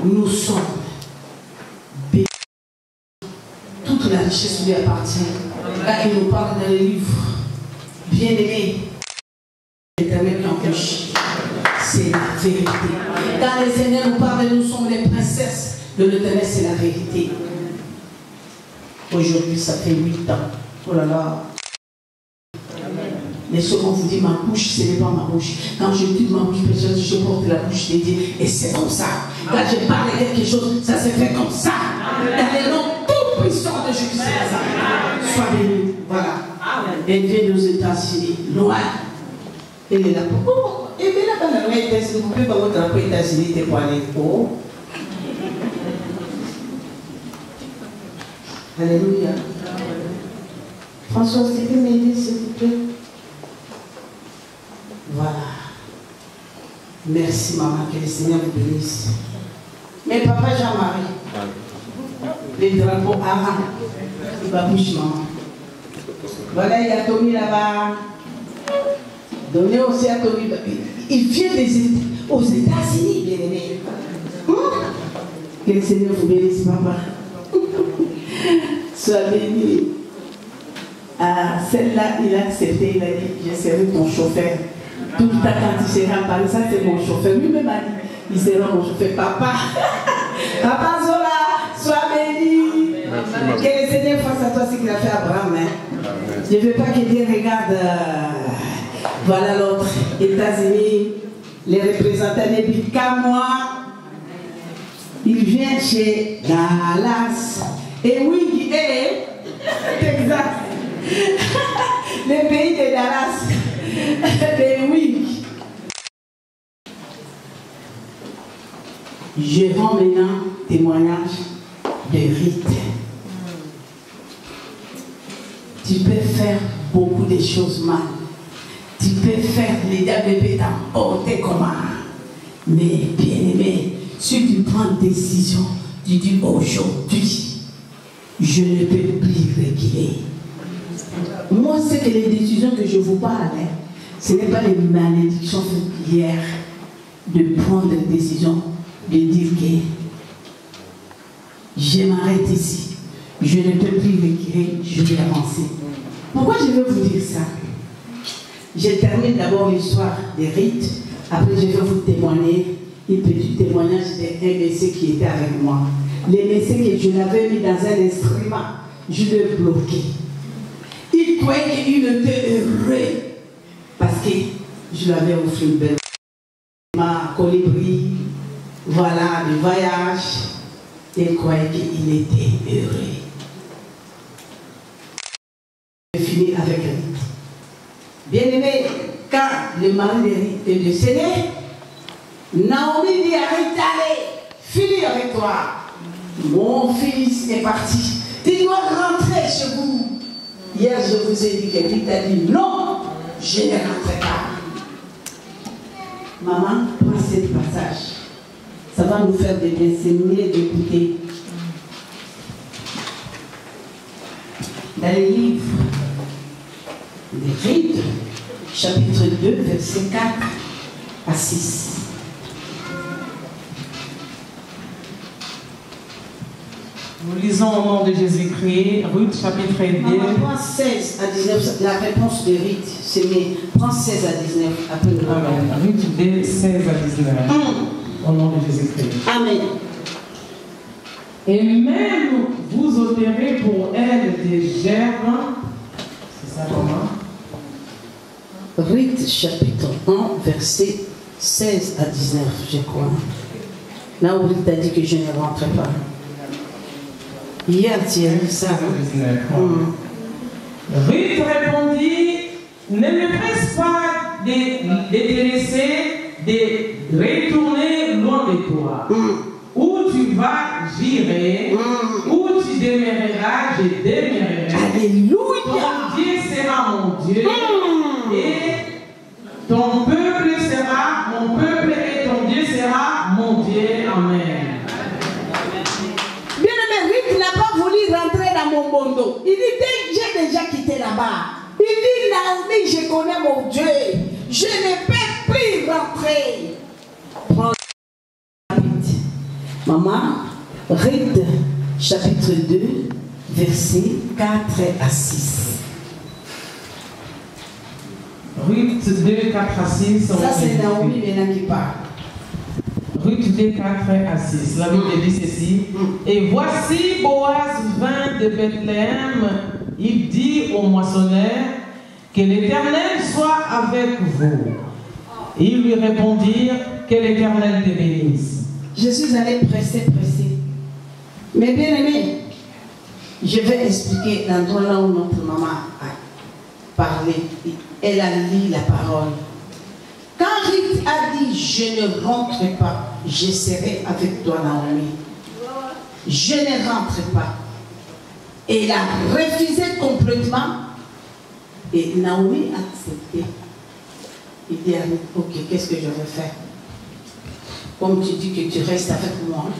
nous sommes bénis. Toute la richesse lui appartient. Là, il nous parle dans les livres. Bien aimé, l'Éternel qui empêche, c'est la vérité. Quand le Seigneur nous parle, nous sommes les princesses de l'Éternel, c'est la vérité. Aujourd'hui, ça fait 8 ans. Oh là là. Mais ce qu'on vous dit, ma bouche, ce n'est pas ma bouche. Quand je dis ma bouche, je porte la bouche de Dieu. Et c'est comme ça. Quand je parle de quelque chose, ça se fait comme ça. Dans le nom tout puissant de Jésus, c'est ça. Sois béni. Voilà. Elle vient aux États-Unis, loin. Elle est là. Et bien là, dans les États-Unis, vous pouvez pas vous tromper aux États-Unis, t'es pas allé. Oh. Alléluia. François, tu peux m'aider, s'il vous plaît? Voilà. Merci, maman, que le Seigneur vous bénisse. Mais papa Jean-Marie, les drapeaux avant, il va bouger, maman. Voilà, il y a Tony là-bas. Donnez aussi à Tony. Il vient aux États-Unis, bien aimé. Que le Seigneur vous bénisse, papa. Sois béni. Ah, celle-là, il a accepté, il a dit, je serai ton chauffeur. Tout le temps quand il sera à Paris, ça c'est mon chauffeur. Lui-même a dit, il sera mon chauffeur. Papa, Papa Zola, sois béni. Que le Seigneur fasse à toi ce qu'il a fait à Abraham. Hein. Je ne veux pas que Dieu regarde, voilà l'autre, États-Unis, les représentants n'habitent qu'à moi. Il vient chez Dallas. Et oui, Texas. Le pays de Dallas. Mais oui. Je rends maintenant témoignage de rite. Tu peux faire beaucoup de choses mal. Tu peux faire les diables peut t'emporter comment. Mais bien aimé, si tu prends une décision, tu dis aujourd'hui, je ne peux plus reculer. Moi, c'est que les décisions que je vous parle, ce n'est pas les malédictions hier de prendre une décision, de dire que je m'arrête ici, je ne peux plus reculer, je vais avancer. Pourquoi je veux vous dire ça? Je termine d'abord l'histoire des rites, après je vais vous témoigner un petit témoignage d'un médecin qui était avec moi. Les médecins que je l'avais mis dans un instrument, je l'ai bloqué. Il croyait qu'il était heureux parce que je lui avais offert une belle ma colibri, voilà, le voyage. Il croyait qu'il était heureux. Je finis avec lui. Bien aimé, quand le mari de Ruth est décédé, Naomi dit à Ruth, allez, finis avec toi. Mon fils est parti. Tu dois rentrer chez vous. Hier, je vous ai dit que Ruth a dit non, je ne rentrerai pas. Maman, prends ce passage. Ça va nous faire des bien, c'est mieux d'écouter. Dans les livres des Rites, chapitre 2, versets 4 à 6. Nous lisons au nom de Jésus-Christ, Ruth chapitre 2. Prends 16 à 19, la réponse de Ruth, c'est mieux. Prends 16 à 19, après le Amen. Ruth 2, 16 à 19. Au nom de Jésus-Christ. Amen. Et même vous ôterez pour elle des gerbes. C'est ça comment? Ruth chapitre 1, verset 16 à 19, je crois. Là où Ruth a dit que je ne rentrais pas. Hier, tu as lu ça. Ruth répondit, ne me presse pas de te laisser, de retourner loin de toi. Où tu vas, j'irai. Où tu demeureras, je demeurerai. Alléluia. Ton Dieu sera mon Dieu. Et ton peuple sera mon peuple et ton Dieu sera mon Dieu. Amen. Bien-aimé, Ruth n'a pas voulu rentrer dans mon bondo. Il dit, j'ai déjà quitté là-bas. Il dit, Naomi, je connais mon Dieu. Je ne peux plus rentrer. Prends vite. Maman, Ruth, chapitre 2, versets 4 à 6. Ruth 2, 4 à 6. Ça, c'est Naomi maintenant qui parle. Ruth 2, 4 à 6. La Bible dit ceci. Et voici Boaz vint de Bethléem. Il dit au moissonneur, que l'Éternel soit avec vous. Et ils lui répondirent, que l'Éternel te bénisse. Je suis allée presser. Mais bien aimé, je vais expliquer l'endroit là où notre maman a parlé. Elle a lu la parole. Quand Ruth a dit, je ne rentre pas, je serai avec toi, Naomi. Je ne rentre pas. Elle a refusé complètement. Et Naomi a accepté. Il dit à Ruth, ok, qu'est-ce que je vais faire? Comme tu dis que tu restes avec moi,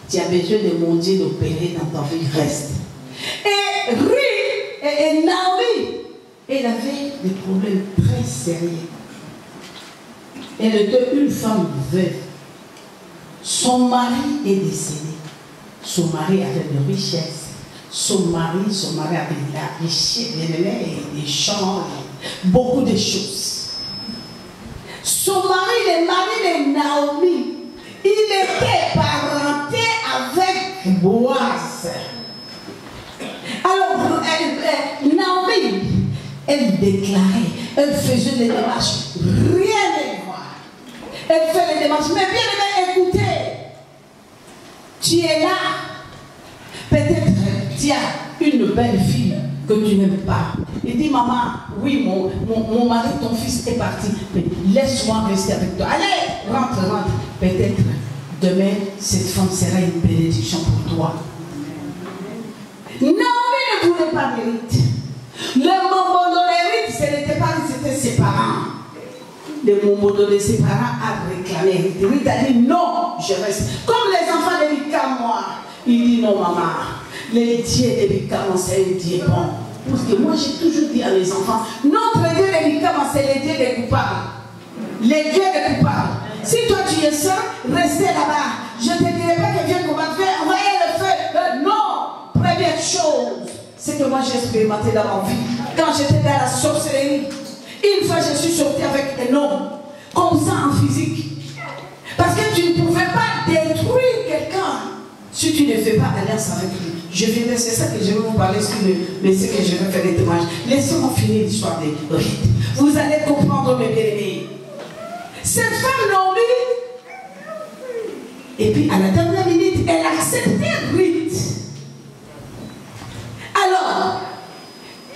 tu as besoin de mon Dieu d'opérer dans ta vie, reste. Et Ruth et Naomi, elle avait des problèmes très sérieux. Elle était une femme veuve. Son mari est décédé. Son mari avait de richesses. Son mari avait de la richesse, des champs, beaucoup de choses. Son mari, le mari de Naomi, il était parenté avec Boaz. Alors, Naomi, elle déclarait, elle faisait des démarches, rien de voir. Elle fait les démarches, mais bien écoutez, tu es là, peut-être tu as une belle fille que tu n'aimes pas. Il dit, maman, oui, mon mari, ton fils est parti, mais laisse-moi rester avec toi. Allez, rentre. Peut-être demain, cette femme sera une bénédiction pour toi. Naomi ne voulait pas mérite. Le moment de mérite, ce n'était pas, c'était ses parents. de moments donné, ses parents a réclamé. Ruth a dit non, je reste. Comme les enfants de Mika, moi, il dit non, maman. Le Dieu de Mika, c'est un Dieu bon. Parce que moi, j'ai toujours dit à mes enfants, notre Dieu de Mika, c'est le Dieu des coupables. Les dieux des coupables. Si toi tu es seul, restez là-bas. Je ne te dirai pas que viens combattre, envoyez le feu. Non. Première chose, c'est que moi j'ai expérimenté dans ma vie. Quand j'étais dans la sorcellerie, une fois je suis sortie avec un homme, comme ça en physique. Parce que tu ne pouvais pas détruire quelqu'un si tu ne fais pas alliance avec lui. Je viendrai, c'est ça que je vais vous parler, mais c'est que je vais faire des témoignages. Laissez-moi finir l'histoire des rites. Vous allez comprendre, mes bien-aimés. Cette femme Naomi, et puis à la dernière minute, elle acceptait Ruth. Alors,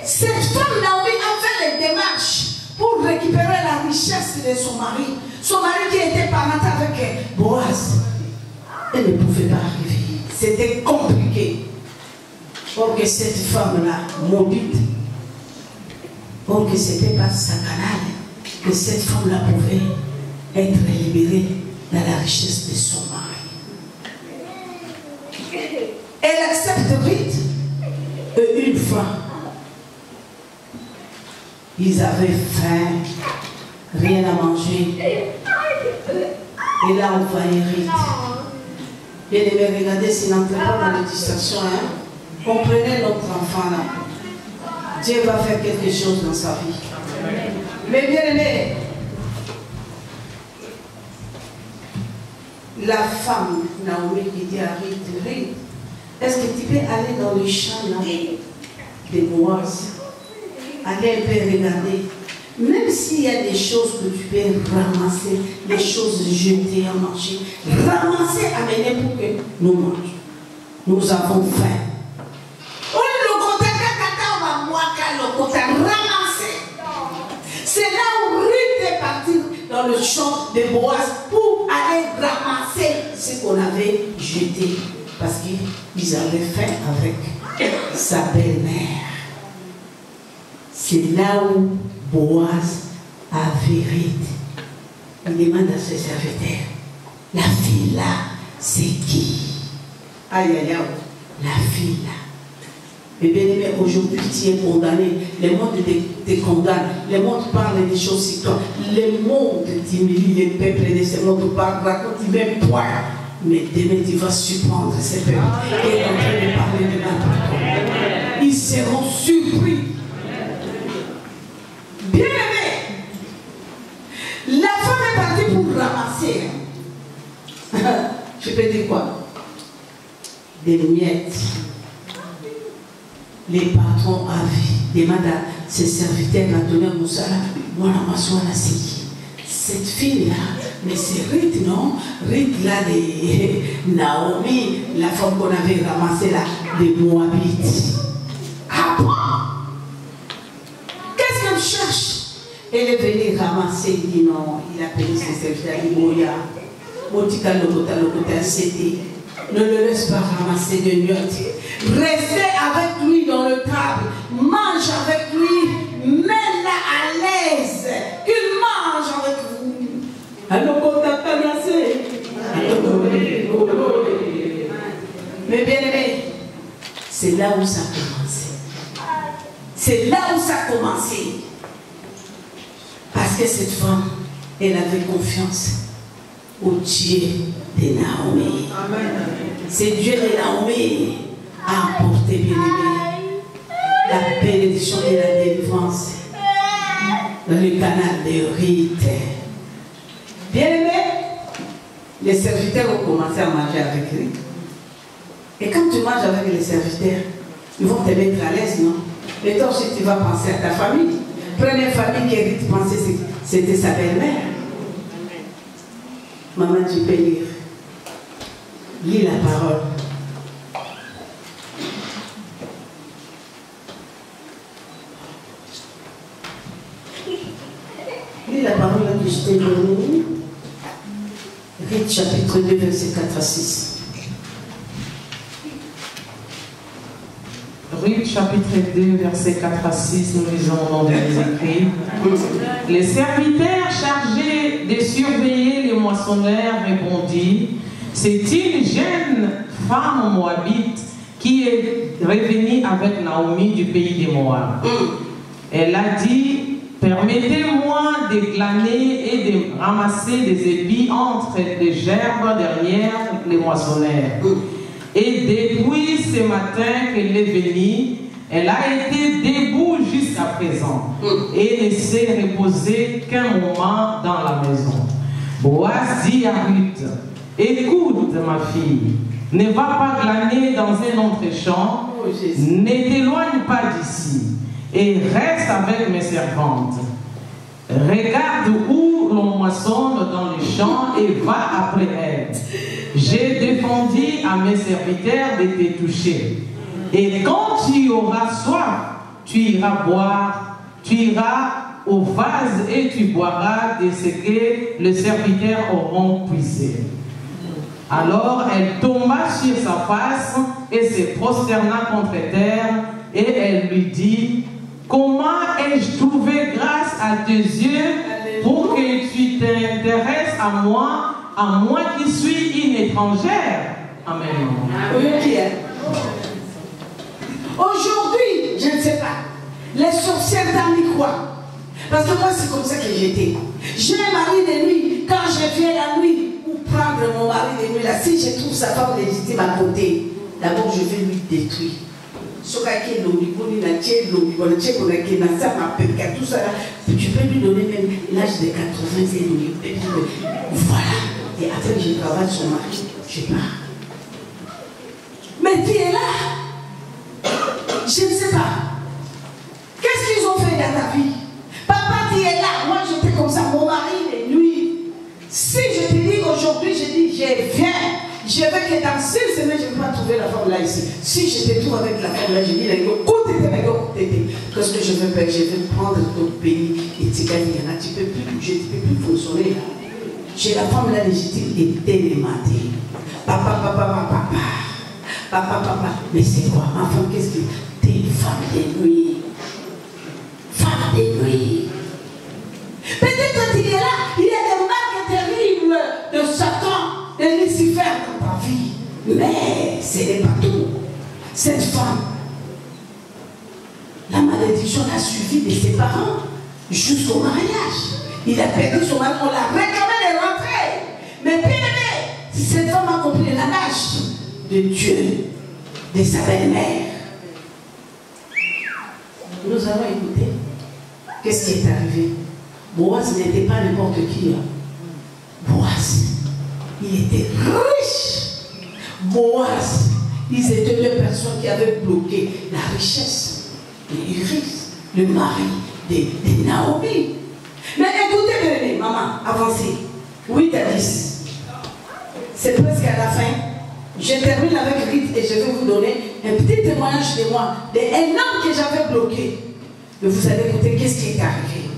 cette femme Naomi a fait les démarches pour récupérer la richesse de son mari. Son mari qui était parenté avec Boaz. Elle ne pouvait pas arriver. C'était compliqué. Or que cette femme-là, maudite, or que ce n'était pas sa canal, que cette femme-là pouvait être libérée dans la richesse de son mari. Elle accepte Ruth. Et une fois, ils avaient faim, rien à manger. Et là, on voyait Ruth. Bien aimé, regardez si n'entre pas dans les distractions. Hein? Comprenez notre enfant là. Dieu va faire quelque chose dans sa vie. Mais bien aimé, la femme Naomi qui dit à Ruth, est-ce que tu peux aller dans le champ là, de Boaz, aller un peu regarder, même s'il y a des choses que tu peux ramasser, des choses jetées à manger, ramasser, amener pour que nous mangions. Nous avons faim. C'est là où Ruth est partie dans le champ de Boaz pour aller ramasser ce qu'on avait jeté. Parce qu'ils avaient faim avec sa belle-mère. C'est là où Boaz avait Ruth. Il demande à ses serviteurs, la fille là, c'est qui? Aïe aïe aïe, la fille là. Mais bien aimé, aujourd'hui tu es condamné. Le monde te condamne. Le monde parle des choses sur toi. Le monde t'humilie, les peuples de ce monde racontent même toi. Mais demain tu vas surprendre ces peuples. Et en train de parler de n'importe. Ils seront surpris. Bien aimé, la femme est partie pour ramasser. Je peux dire quoi? Des miettes. Les patrons demandent à ses serviteurs à donner un moussala. Moi, la m'assois là, c'est qui? Cette fille-là, mais c'est Ruth, non? Ruth, là, de Naomi, la femme qu'on avait ramassée là, des Moabites. Ah bon? Qu'est-ce qu'elle cherche? Elle est venue ramasser, il dit non, il a payé ses serviteurs, il dit Moya, Motika Lokota, c'était. Ne le laisse pas ramasser de miettes. Restez avec lui dans le table. Mange avec lui. Mets-la à l'aise. Qu'il mange avec vous. Mais bien aimé, c'est là où ça a commencé. C'est là où ça a commencé. Parce que cette femme, elle avait confiance au Dieu de Naomi. C'est Dieu de Naomi a apporté, bien aimé, la bénédiction et la délivrance dans le canal de Ruth. Bien aimé, les serviteurs ont commencé à manger avec lui. Et quand tu manges avec les serviteurs, ils vont te mettre à l'aise, non? Et toi aussi, tu vas penser à ta famille. Première famille qui Ruth pensait, c'était sa belle-mère. Maman, tu peux lire. Lis la parole. Lis la parole que je t'ai donnée. Ruth chapitre 2, verset 4 à 6. Ruth chapitre 2, versets 4 à 6, nous lisons au nom de Jésus-Christ. Les serviteurs chargés de surveiller les moissonneurs répondirent, c'est une jeune femme moabite qui est revenue avec Naomi du pays des Moab. Elle a dit, permettez-moi de glaner et de ramasser des épis entre les gerbes derrière les moissonneurs. Et depuis ce matin qu'elle est venue, elle a été debout jusqu'à présent et ne s'est reposée qu'un moment dans la maison. Boaz dit à Ruth, écoute ma fille, ne va pas glaner dans un autre champ, ne t'éloigne pas d'ici et reste avec mes servantes. Regarde où l'on moissonne dans les champs et va après elles. J'ai défendu à mes serviteurs de te toucher. Et quand tu auras soif, tu iras boire, tu iras au vase et tu boiras de ce que les serviteurs auront puisé. Alors elle tomba sur sa face et se prosterna contre terre et elle lui dit, comment ai-je trouvé grâce à tes yeux pour que tu t'intéresses à moi qui suis une étrangère? Amen. Aujourd'hui, je ne sais pas, les sorcières t'ont mis quoi? Parce que moi, c'est comme ça que j'étais. J'ai un mari de nuit. Quand je viens la nuit pour prendre mon mari de nuit, là, si je trouve sa femme légitime à côté, d'abord je vais lui détruire. Tu peux lui donner même l'âge de 80 ans. Voilà. Et après, je travaille son mari. Je pars. Mais qui est là? Je ne sais pas. Qu'est-ce qu'ils ont fait dans ta vie? Papa, tu es là. Moi, j'étais comme ça. Mon mari, de nuit. Si je te dis aujourd'hui, je dis, je viens. Je veux que dans 6 semaines, je ne vais pas trouver la femme là ici. Si je te trouve avec la femme là, je dis, qu'est-ce que je veux faire? Je veux prendre ton pays et tu gagnes. Tu ne peux plus bouger, tu ne peux plus fonctionner. J'ai la femme là légitime et télématée. Papa. Mais c'est quoi? Ma femme, qu'est-ce que t'es une femme de nuit? Femme de nuit. Peut-être qu'il est là, il y a des marques terribles de Satan, de Lucifer dans ta vie. Mais ce n'est pas tout. Cette femme, la malédiction l'a suivi de ses parents jusqu'au mariage. Il a perdu son mari, on l'a réclamé de rentrer. Mais bien aimé, cette femme a compris la nage de Dieu, de sa belle-mère. Nous avons écouté. Qu'est-ce qui est arrivé? Boaz n'était pas n'importe qui. Boaz, il était riche. Boaz, ils étaient deux personnes qui avaient bloqué la richesse d'Iris, le mari de Naomi. Mais écoutez, bébé, maman, avancez. 8 à 10. C'est presque à la fin. Je termine avec Ruth et je vais vous donner un petit témoignage de moi, d'un homme que j'avais bloqué. Mais vous allez écouter qu'est-ce qui est arrivé.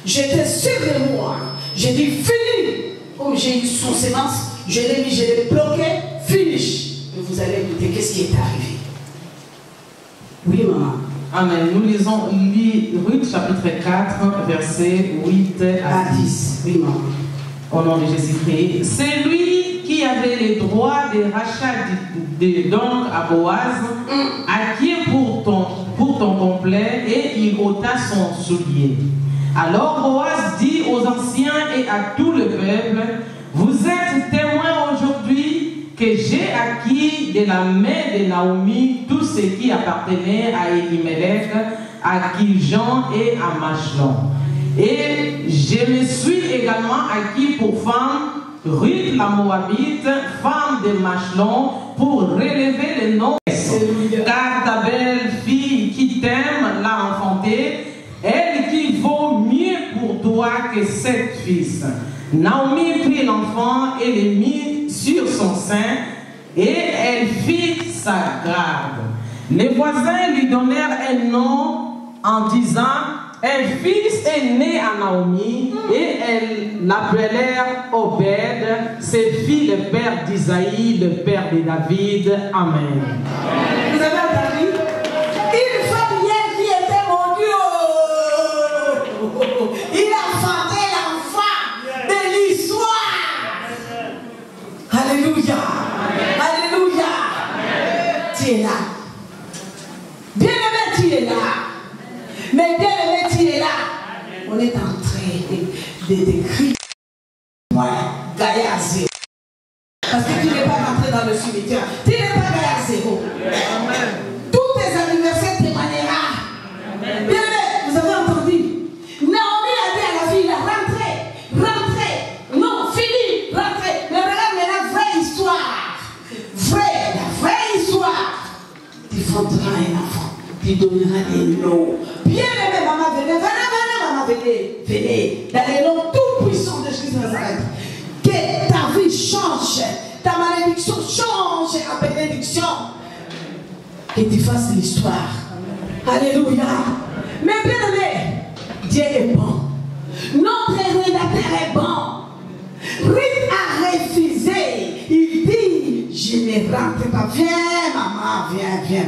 J'étais sûr de moi. J'ai dit fini. Comme j'ai eu son sémence, je l'ai mis, je l'ai bloqué, finish. Et vous allez écouter qu'est-ce qui est arrivé. Oui, maman. Amen. Nous lisons Ruth chapitre 4, versets 8 à 10. Oui, maman. Au nom de Jésus-Christ. C'est lui qui avait les droits de rachat de dons à Boaz, acquis pour ton complet, et il ôta son soulier. Alors Boaz dit aux anciens et à tout le peuple, vous êtes témoins aujourd'hui que j'ai acquis de la main de Naomi tout ce qui appartenait à Elimelech, à Kiljan et à Machlon. Et je me suis également acquis pour femme Ruth la Moabite, femme de Machlon, pour relever le nom. Car ta belle fille qui t'aime l'a enfantée, elle qui vaut mieux pour toi que 7 fils. Naomi prit l'enfant et le mit sur son sein, et elle fit sa garde. Les voisins lui donnèrent un nom en disant, un fils est né à Naomi, et elles l'appelèrent Obed, ce fit le père d'Isaïe, le père de David. Amen. Vous avez entendu? tu es là. Mais bien-aimé, tu es là. On est en train de décrire. Gaïa zéro. Parce que tu n'es pas rentré dans le cimetière. Tu n'es pas Gaïa zéro. Tous tes anniversaires témoignera. Bien-aimé, vous avez entendu. Naomi a dit à la fille, rentrez, rentrez. Non, fini, rentrez. Mais regarde maintenant, vraie histoire. La vraie histoire. Tu fondras un enfant. Tu donneras des noms. Bien-aimé, maman, venez, maman, venez. Dans les noms tout puissants de Jésus de Nazareth. Que ta vie change, ta malédiction change en bénédiction. Que tu fasses l'histoire. Alléluia. Mais bien aimé, Dieu est bon. Notre rédacteur est bon. Ruth a refusé. Il dit, je ne rentre pas. Viens, maman, viens.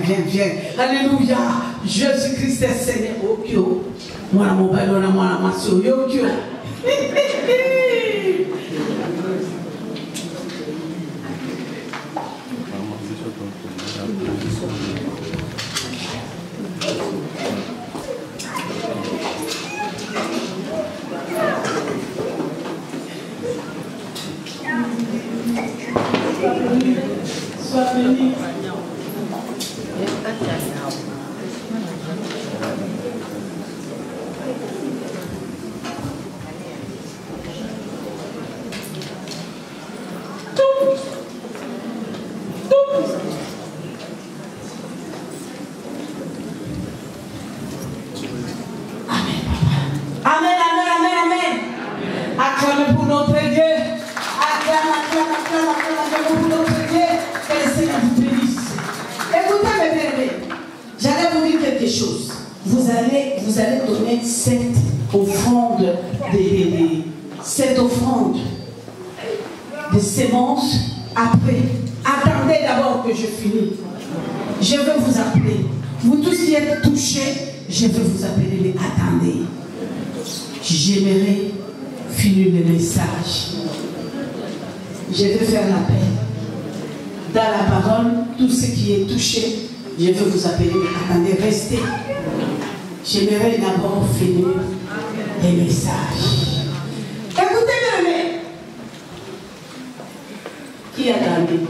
Alléluia. Jésus-Christ est Seigneur. Okyo. Moi, mon ballon, moi, ma soeur. Okyo. Sois béni. Acclamez pour notre Dieu. Acclamez pour notre Dieu. Que le Seigneur vous bénisse. Écoutez mes bien-aimés, j'allais vous dire quelque chose. Vous allez donner cette offrande de semences après. Attendez d'abord que je finisse. Je veux vous appeler. Vous tous qui êtes touchés, je veux vous appeler, mais attendez. J'aimerais finir le message. Je vais faire l'appel. Dans la parole, tout ce qui est touché, je veux vous appeler, mais attendez, restez. J'aimerais d'abord finir le message. Écoutez bien, qui a gagné?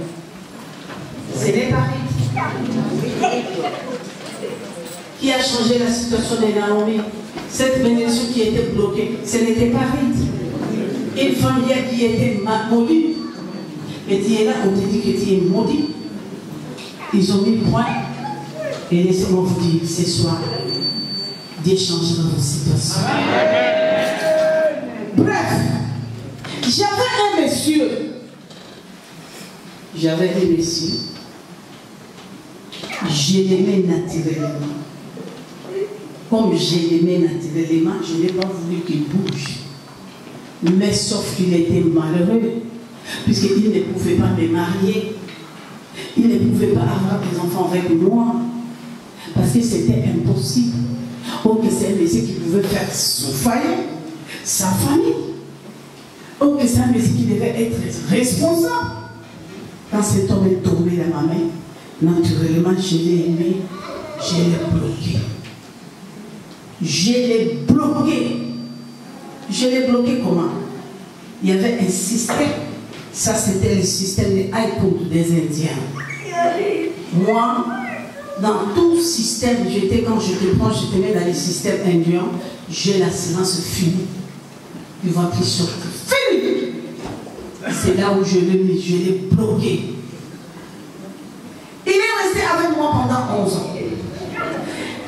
Ce n'est pas Ruth. Qui a changé la situation de Naomi? Cette bénédiction qui était bloquée, ce n'était pas Ruth. Une femme qui était maudite. Et tu es là, on te dit que tu es maudit. Ils ont mis le point. Et laissez-moi vous dire, ce soir, Dieu changera vos situations. Bref, j'avais un monsieur. Je l'aimais naturellement. Comme je l'aimais naturellement, je n'ai pas voulu qu'il bouge. Mais sauf qu'il était malheureux, puisqu'il ne pouvait pas me marier. Il ne pouvait pas avoir des enfants avec moi, parce que c'était impossible. Oh, que c'est un monsieur qui pouvait faire son foyer, sa famille. Oh, que c'est un monsieur qui devait être responsable. Quand cet homme est tombé dans ma main, naturellement, je l'ai aimé, je l'ai bloqué. Je l'ai bloqué. Je l'ai bloqué comment? Il y avait un système. Ça, c'était le système des haïkus des Indiens. Moi, dans tout système, quand je te prends, je te mets dans le système indien, j'ai l'assurance finie. Tu vois qu'il sort. Fini! C'est là où je l'ai bloqué. Il est resté avec moi pendant 11 ans.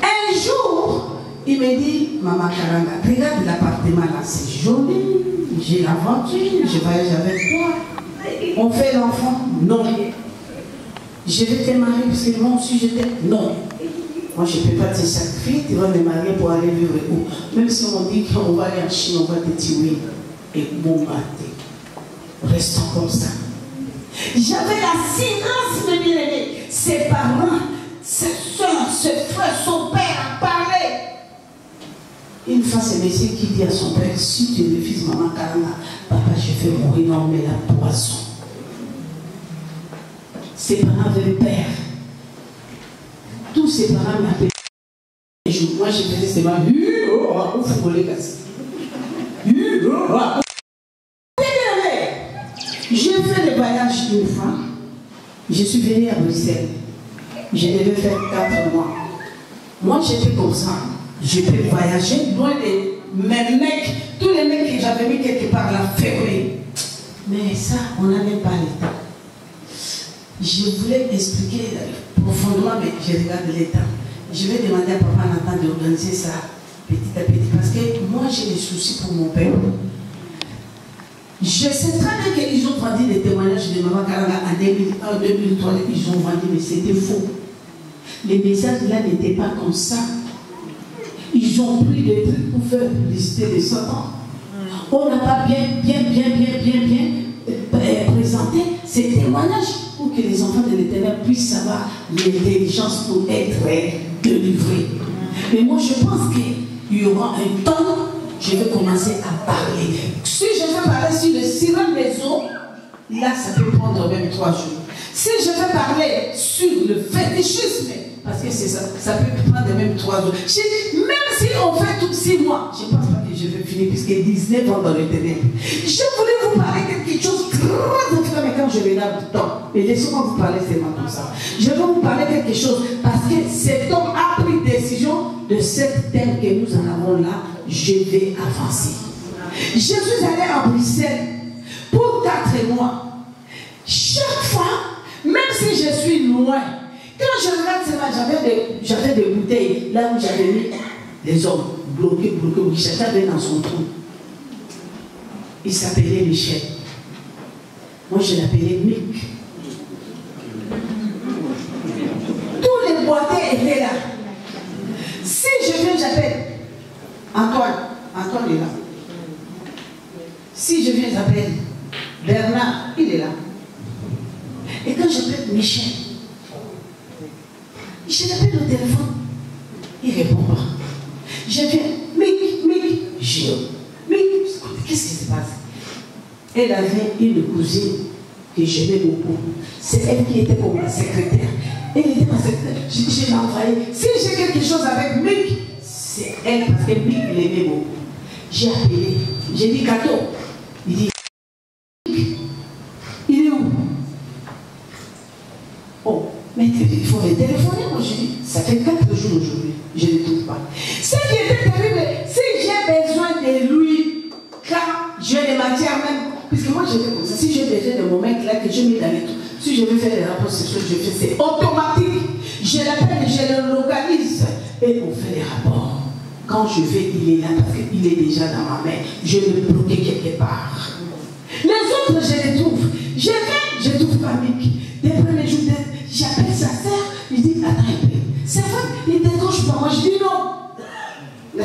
Un jour, il me dit, Maman Karanga, regarde l'appartement là, c'est joli, j'ai la voiture, je voyage avec toi. On fait l'enfant? Non. Je vais te marier parce que moi aussi j'étais? Non. Moi je ne peux pas te sacrifier, tu vas me marier pour aller vivre où? Même si on dit qu'on va aller en Chine, on va te tuer. Et bon matin. Restons comme ça. J'avais l'assurance de bien-aimé. Ses parents, ses soeurs, ses frères, son père a parlé. Une fois, c'est monsieur qui dit à son père, si tu es le fils de Maman Karanga, papa, je vais mourir, non, mais la poisson. Ses parents avaient peur. Tous ses parents m'appelaient. Moi, je faisais seulement j'ai fait le voyage une fois. Je suis venue à Bruxelles. Je devais faire 4 mois. Moi, j'étais comme ça. Je peux voyager loin de mes mecs. Tous les mecs que j'avais mis quelque part là, fermés. Mais ça, on n'avait pas le temps. Je voulais expliquer profondément, mais je regarde l'état. Je vais demander à Papa Nathan d'organiser ça petit à petit. Parce que moi, j'ai des soucis pour mon père. Je sais très bien qu'ils ont vendu des témoignages de Maman Kalanga en 2003. Ils ont vendu, mais c'était faux. Les messages là n'étaient pas comme ça. Ils ont pris des trucs pour faire publicité de Satan. On n'a pas bien présenté ces témoignages pour que les enfants de l'Éternel puissent avoir l'intelligence pour être délivrés. Mais moi, je pense qu'il y aura un temps, je vais commencer à parler. Si je veux parler sur le sirène des eaux, là, ça peut prendre même 3 jours. Si je veux parler sur le fétichisme, parce que c'est ça, ça peut prendre même 3 jours. Même si on fait tout 6 mois, je ne pense pas que je vais finir, puisque 19 ans dans le ténèbre. Je voulais vous parler de quelque chose de très important, mais quand je vais là du temps, et laissez-moi vous parler seulement comme ça. Je vais vous parler de quelque chose, parce que cet homme a pris décision de ce thème que nous en avons là, je vais avancer. Je suis allé à Bruxelles pour 4 mois. Chaque fois, même si je suis loin, quand je regarde cela, j'avais des bouteilles là où j'avais mis les hommes bloqués, chacun avait dans son trou. Il s'appelait Michel. Moi, je l'appelais Mick. Tous les boîtiers étaient là. Si je viens, j'appelle Antoine. Antoine est là. Si je viens, j'appelle Bernard. Il est là. Et quand j'appelle Michel, je l'appelle au téléphone. Il ne répond pas. Je viens, Mick, qu'est-ce qui se passe? Elle avait une cousine que j'aimais beaucoup. C'est elle qui était comme ma secrétaire. Elle était ma secrétaire. Je l'ai envoyée. Si j'ai quelque chose avec Mick, c'est elle, parce que Mick l'aimait beaucoup. J'ai appelé. J'ai dit cadeau. Il dit, il est où? Oh, mais il faut les téléphoner aujourd'hui. Ça fait 4 jours aujourd'hui. Je ne le trouve pas. Ce qui était terrible, si j'ai besoin de lui, quand j'ai les matières même, puisque moi je fais comme ça, si j'ai besoin de mon mec là que je mets dans les trucs, si je veux faire les rapports sexuels, je fais, c'est automatique. Je l'appelle, je le localise et on fait les rapports. Quand je vais, il est là parce qu'il est déjà dans ma main. Je le bloque quelque part. Les autres, je les trouve. Je viens, je ne trouve pas Mick. Des premiers jours, j'appelle sa sœur, je dis, attends un peu. C'est vrai, il ne décroche pas. Moi, je dis non. Là,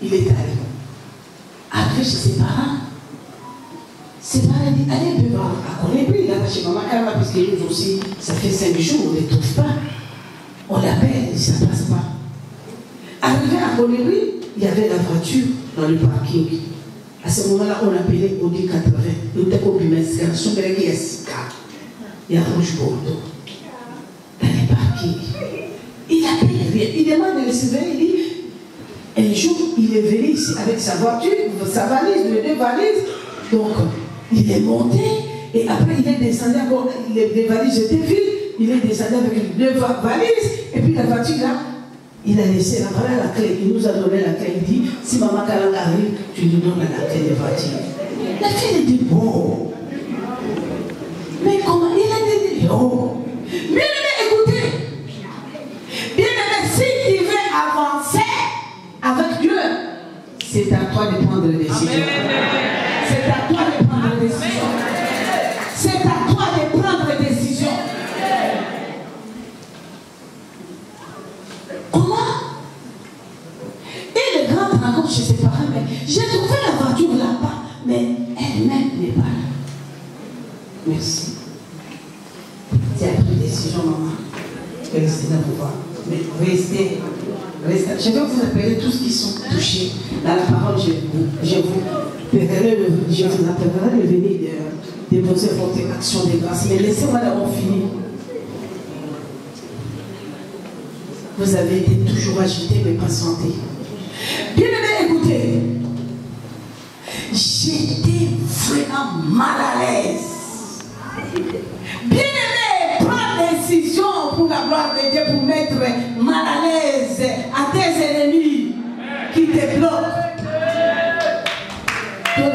il est allé. Après, chez ses parents, dit, allez, on va à Colibri, là, chez Maman Kalama, puisque nous aussi, ça fait 5 jours, on ne les trouve pas. On l'appelle, ça ne passe pas. Arrivé à Colibri, il y avait la voiture dans le parking. À ce moment-là, on appelait Audi 80. Nous étions au Bimesca, nous sommes allés à Sika. Il y a Rouge Bordeaux. Dans le parking. Il appelle rien. Il demande de le surveiller. Il dit, un jour, il est venu ici avec sa voiture, sa valise, les 2 valises. Donc, il est monté. Et après, il est descendu encore. Les valises étaient vides. Il est descendu avec les 2 valises. Et puis, la voiture, là, il a laissé la clé. Il nous a donné la clé. Il dit, si Maman Kalanga arrive, tu lui donnes la clé de voiture. La fille, elle dit, bon. Mais comment il a dit, oh. Bien aimé, écoutez. Bien aimé, si tu veux avancer avec Dieu, c'est à toi de prendre des décisions. C'est à toi de prendre des décisions. C'est à toi de prendre des décisions. Comment? Et le grand rencontre chez ses parents, mais j'ai trouvé la voiture là-bas, mais elle-même n'est pas là. Merci. Tu as pris une décision, maman. Restez dans le pouvoir. Mais restez. Je vais vous appeler tous qui sont touchés. Dans la parole, je vous appellerai de venir déposer votre action de grâce. Mais laissez-moi d'abord finir. vous avez été toujours agité mais pas santé. Bien aimé, écoutez, j'étais vraiment mal à l'aise. Bien aimé, prends décision pour la gloire de Dieu, pour mettre mal à l'aise à tes ennemis qui te bloquent. Ton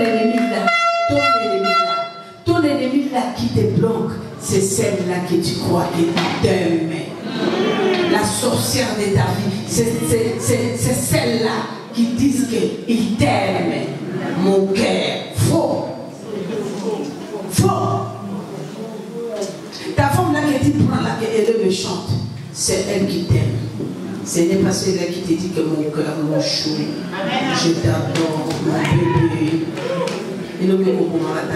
ennemi là qui te bloque, c'est celle-là que tu crois qu'il t'aime. La sorcière de ta vie, c'est celle-là qui dit qu'il t'aime. Mon cœur, faux. Faux. Ta femme là que tu prends là, elle est méchante, c'est elle qui t'aime. Ce n'est pas celle-là qui te dit que mon cœur, mon chou, je t'adore, mon bébé. Et nous, nous, mon amour.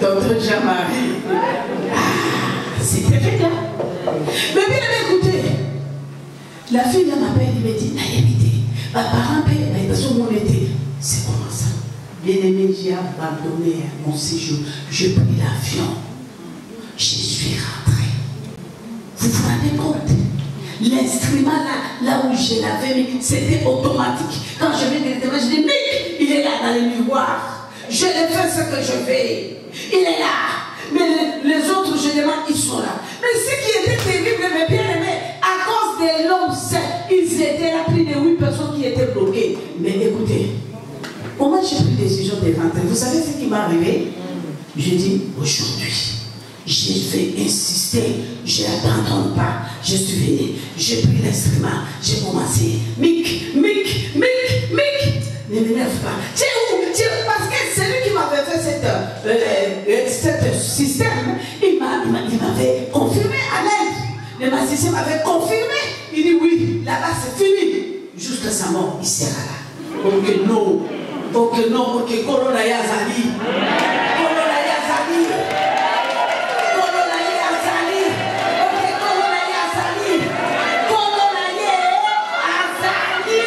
Docteur Jean-Marie. C'est terrible, hein? Mais bien écoutez, la fille là m'appelle, il me dit, naïveté, ma parent paye, mais parce que mon été, c'est comment ça? Bien aimé, j'ai abandonné mon séjour, j'ai pris l'avion, je suis rentré. Vous vous rendez compte? L'instrument là où je l'avais mis, c'était automatique. Quand je vais directement, je dis, mais il est là dans le miroir. Je l'ai fait ce que je fais. Il est là. Mais les autres, je demande, ils sont là. Mais ce qui était terrible, mais bien aimé, à cause de l'homme seul, ils étaient là, plus de 8 personnes qui étaient bloquées. Mais écoutez, comment j'ai pris la décision de rentrer? Vous savez ce qui m'est arrivé? J'ai dit, aujourd'hui, je vais insister, je n'abandonne pas. Je suis venu, j'ai pris l'instrument, j'ai commencé. Mick, ne m'énerve pas. Tiens, parce que celui qui m'avait fait cet système, il m'avait confirmé à l'aide. Le magicien m'avait confirmé. Il dit oui, là-bas c'est fini. Jusqu'à sa mort, il sera là. Ok, non. Ok, non, ok, Corona Yazali. Corona Yazali. Corona Yazali. Ok, Corona Yazali. Corona Yazali.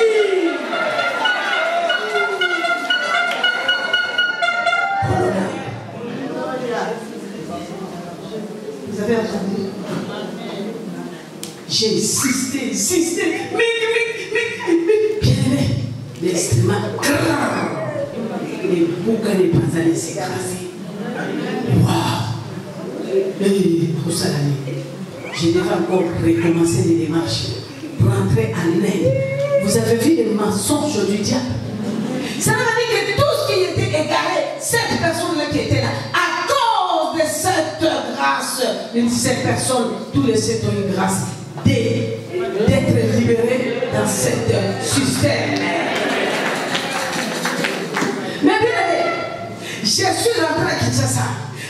Corona. Vous avez entendu? J'ai insisté. Bien aimé. L'instrument. Les boucles des panzanés s'écraser. Waouh! Je devais encore recommencer les démarches pour entrer en aide. Vous avez vu les mensonges du diable? Ça veut dire que tout ce qui était égaré, cette personne-là qui était là, à cause de cette grâce, cette personne, tous les sept ont une grâce d'être libérés dans ce système. Mais bien aimé, je suis rentré à Kinshasa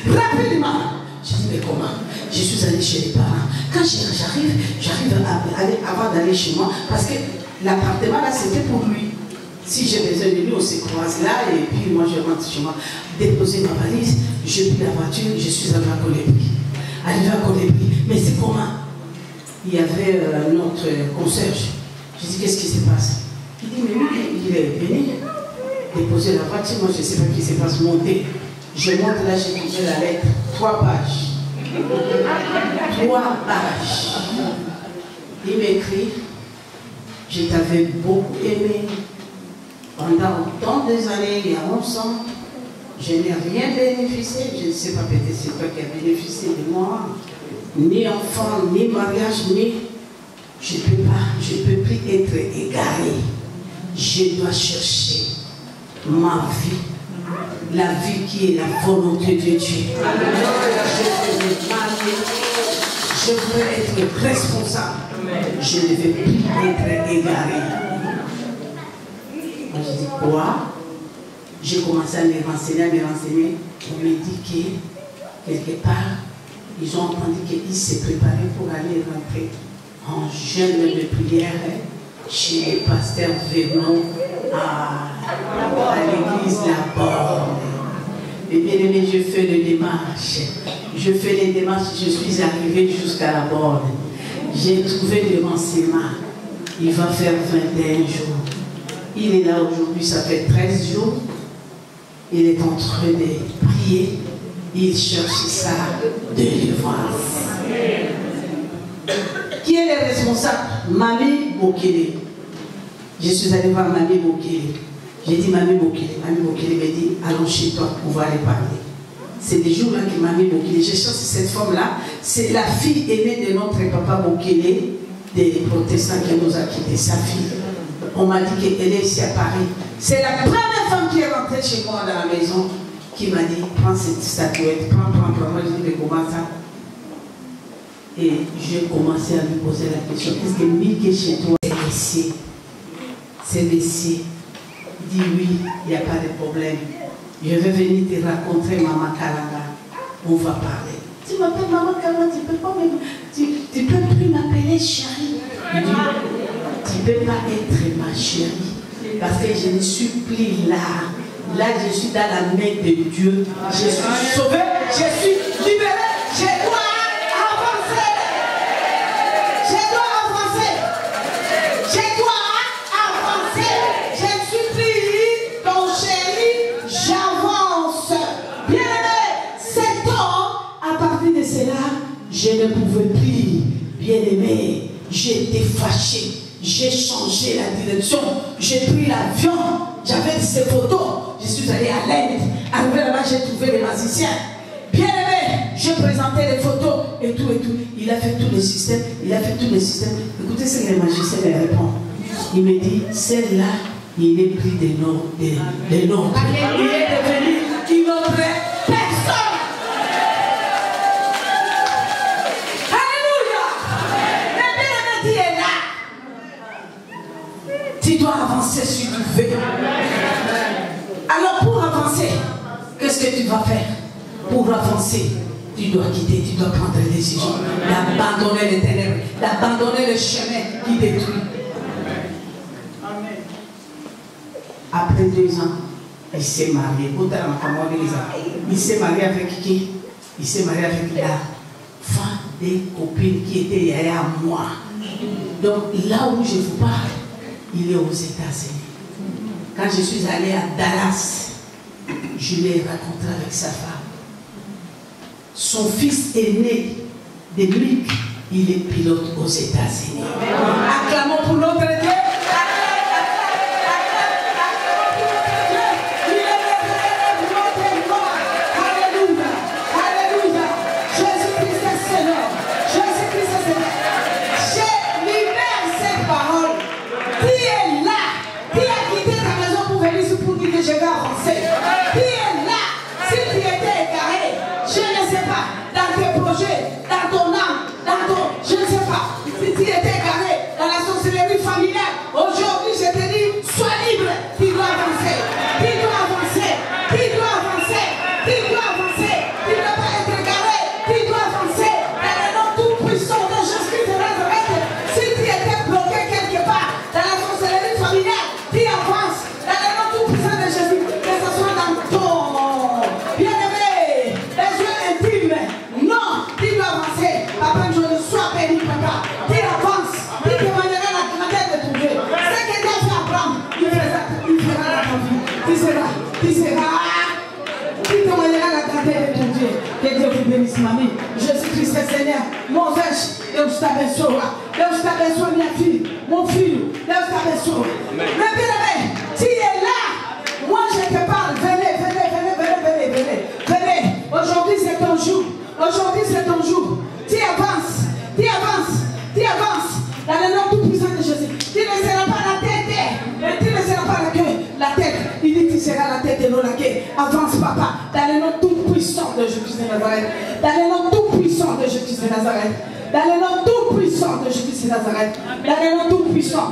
rapidement. Je dis mais comment? Je suis allé chez les parents. Quand j'arrive avant d'aller chez moi, parce que l'appartement là c'était pour lui. Si j'ai besoin de lui, on se croise là et puis moi je rentre chez moi. Déposer ma valise, je pris la voiture, je suis arrivé à Colibri. Arrivé à Colibri, mais c'est comment? Il y avait notre concierge. Je dis qu'est-ce qui se passe? Il dit mais lui, il est venu déposer la voiture, moi je ne sais pas ce qui se passe, monter. Je monte là, j'ai trouvé la lettre, 3 pages. 3 pages. Il m'écrit, je t'avais beaucoup aimé pendant tant des années, il y a 11 ans. Je n'ai rien bénéficié, je ne sais pas, peut-être c'est toi qui as bénéficié de moi. Ni enfant, ni mariage, ni... Je ne peux plus être égaré. Je dois chercher ma vie, la vie qui est la volonté de Dieu. Je veux être responsable. Je ne vais plus être égaré. Moi, je dis quoi? J'ai commencé à me renseigner. On me dit que quelque part, ils ont entendu qu'il s'est préparé pour aller rentrer en jeûne de prière chez le pasteur Vernon à l'église La Borne. Et bien aimé, je fais les démarches. Je fais les démarches, je suis arrivé jusqu'à la borne. J'ai trouvé des renseignements. Il va faire 21 jours. Il est là aujourd'hui, ça fait 13 jours. Il est en train de prier. Il cherche sa délivrance. Qui est le responsable? Mamie Bokele. Je suis allée voir Mamie Bokele. J'ai dit Mamie Bokele. Mamie Bokele m'a dit allons chez toi, on va aller parler. C'est des jours là que Mamie Bokele, j'ai cherché cette femme-là, c'est la fille aînée de notre papa Bokele, des protestants qui nous a quittés, sa fille. On m'a dit qu'elle est ici à Paris. C'est la première femme qui est rentrée chez moi dans la maison qui m'a dit prends cette statuette, prends. Moi je dis mais comment ça? Et j'ai commencé à lui poser la question, est-ce que Mickey chez toi est ici? C'est ici. Il dit oui, il n'y a pas de problème. Je vais venir te raconter Maman Kalanga. On va parler. Tu m'appelles Maman Kalanga, tu peux pas tu peux plus m'appeler chérie. Il dit, tu ne peux pas être ma chérie. Parce que je ne suis plus là. Là, je suis dans la main de Dieu. Je suis sauvé, je suis libéré. Je dois avancer. Je dois avancer. Je dois avancer. Je ne suis plus ton chéri. J'avance. Bien aimé, cet homme, à partir de cela, je ne pouvais plus. Bien aimé, j'étais fâché. J'ai changé la direction. J'ai pris l'avion. J'avais ces photos. Je suis allé à l'Inde. Arrivé là-bas, j'ai trouvé les magiciens. Bien aimé, j'ai présenté les photos et tout et tout. Il a fait tous les systèmes. Il a fait tous les systèmes. Écoutez ce que les magiciens me répondent. Il me dit, celle-là, il est pris des noms. Il est devenu une autre personne. Alléluia. Mais bien aimé, tu es là. Tu dois avancer si tu veux. Alors pour avancer, qu'est-ce que tu vas faire? Pour avancer, tu dois quitter, tu dois prendre une décision d'abandonner les ténèbres, d'abandonner le chemin qui détruit. Après 2 ans, il s'est marié. Il s'est marié avec qui? Il s'est marié avec la femme des copines qui était derrière moi. Donc là où je vous parle, il est aux États-Unis. Quand je suis allé à Dallas, je l'ai rencontré avec sa femme. Son fils aîné de Mick, il est pilote aux États-Unis. Acclamons pour notre Dieu. Je vais avancer. Qui est là? Si tu étais égaré, je ne sais pas, dans tes projets, dans ton âme, dans ton... Je ne sais pas. Si tu étais égaré dans la sorcellerie familiale, aujourd'hui je te dis, sois libre. Tu dois avancer. Tu dois avancer. Tu dois avancer. Tu dois avancer. Tu ne dois pas être égaré. Tu dois avancer. Dans le nom tout puissant de Jésus de Nazareth. Si tu étais bloqué quelque part dans la sorcellerie familiale, tu avances. Dans le nom tout puissant de Jésus, que ce soit dans ton bien-aimé, les yeux intimes. Non, tu dois avancer. Papa, je ne sois béni, papa. Tu avances. Tu demanderas la grandeur de ton Dieu. Ce que Dieu fait à Abraham, il fera dans ta vie. Tu seras. Tu demanderas la grandeur de ton Dieu. Que Dieu vous bénisse, mamie. Jésus-Christ est Seigneur. Mon verge, Deus te abençoe. Deus te abençoe, minha fille. Mon fils, Deus te abençoe. Mais bien-aimé, tu es là. Moi, je te parle. Venez. Aujourd'hui, c'est ton jour. Aujourd'hui, c'est ton jour. Tu avances. Dans le nom tout-puissant de Jésus. Tu ne seras pas la tête, mais tu ne seras pas la queue. La tête. Il dit que tu seras la tête et non la queue. Avance, papa. Dans le nom tout-puissant de Jésus de Nazareth. Dans le nom tout-puissant de Jésus de Nazareth. Dans le nom tout-puissant de Jésus de Nazareth. Dans le nom tout-puissant.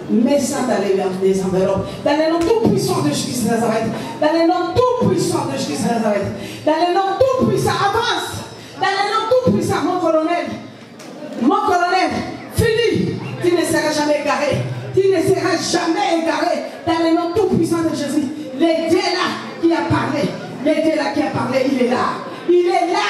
Mets ça dans les enveloppes. Dans le nom tout-puissant de Jésus de Nazareth. Dans le nom tout-puissant de Jésus de Nazareth. Dans le nom tout-puissant. Avance. Dans le nom tout-puissant, mon colonel. Fini. Tu ne seras jamais égaré. Tu ne seras jamais égaré. Dans le nom tout-puissant de Jésus. Le Dieu là qui a parlé. Le Dieu là qui a parlé, il est là. Il est là.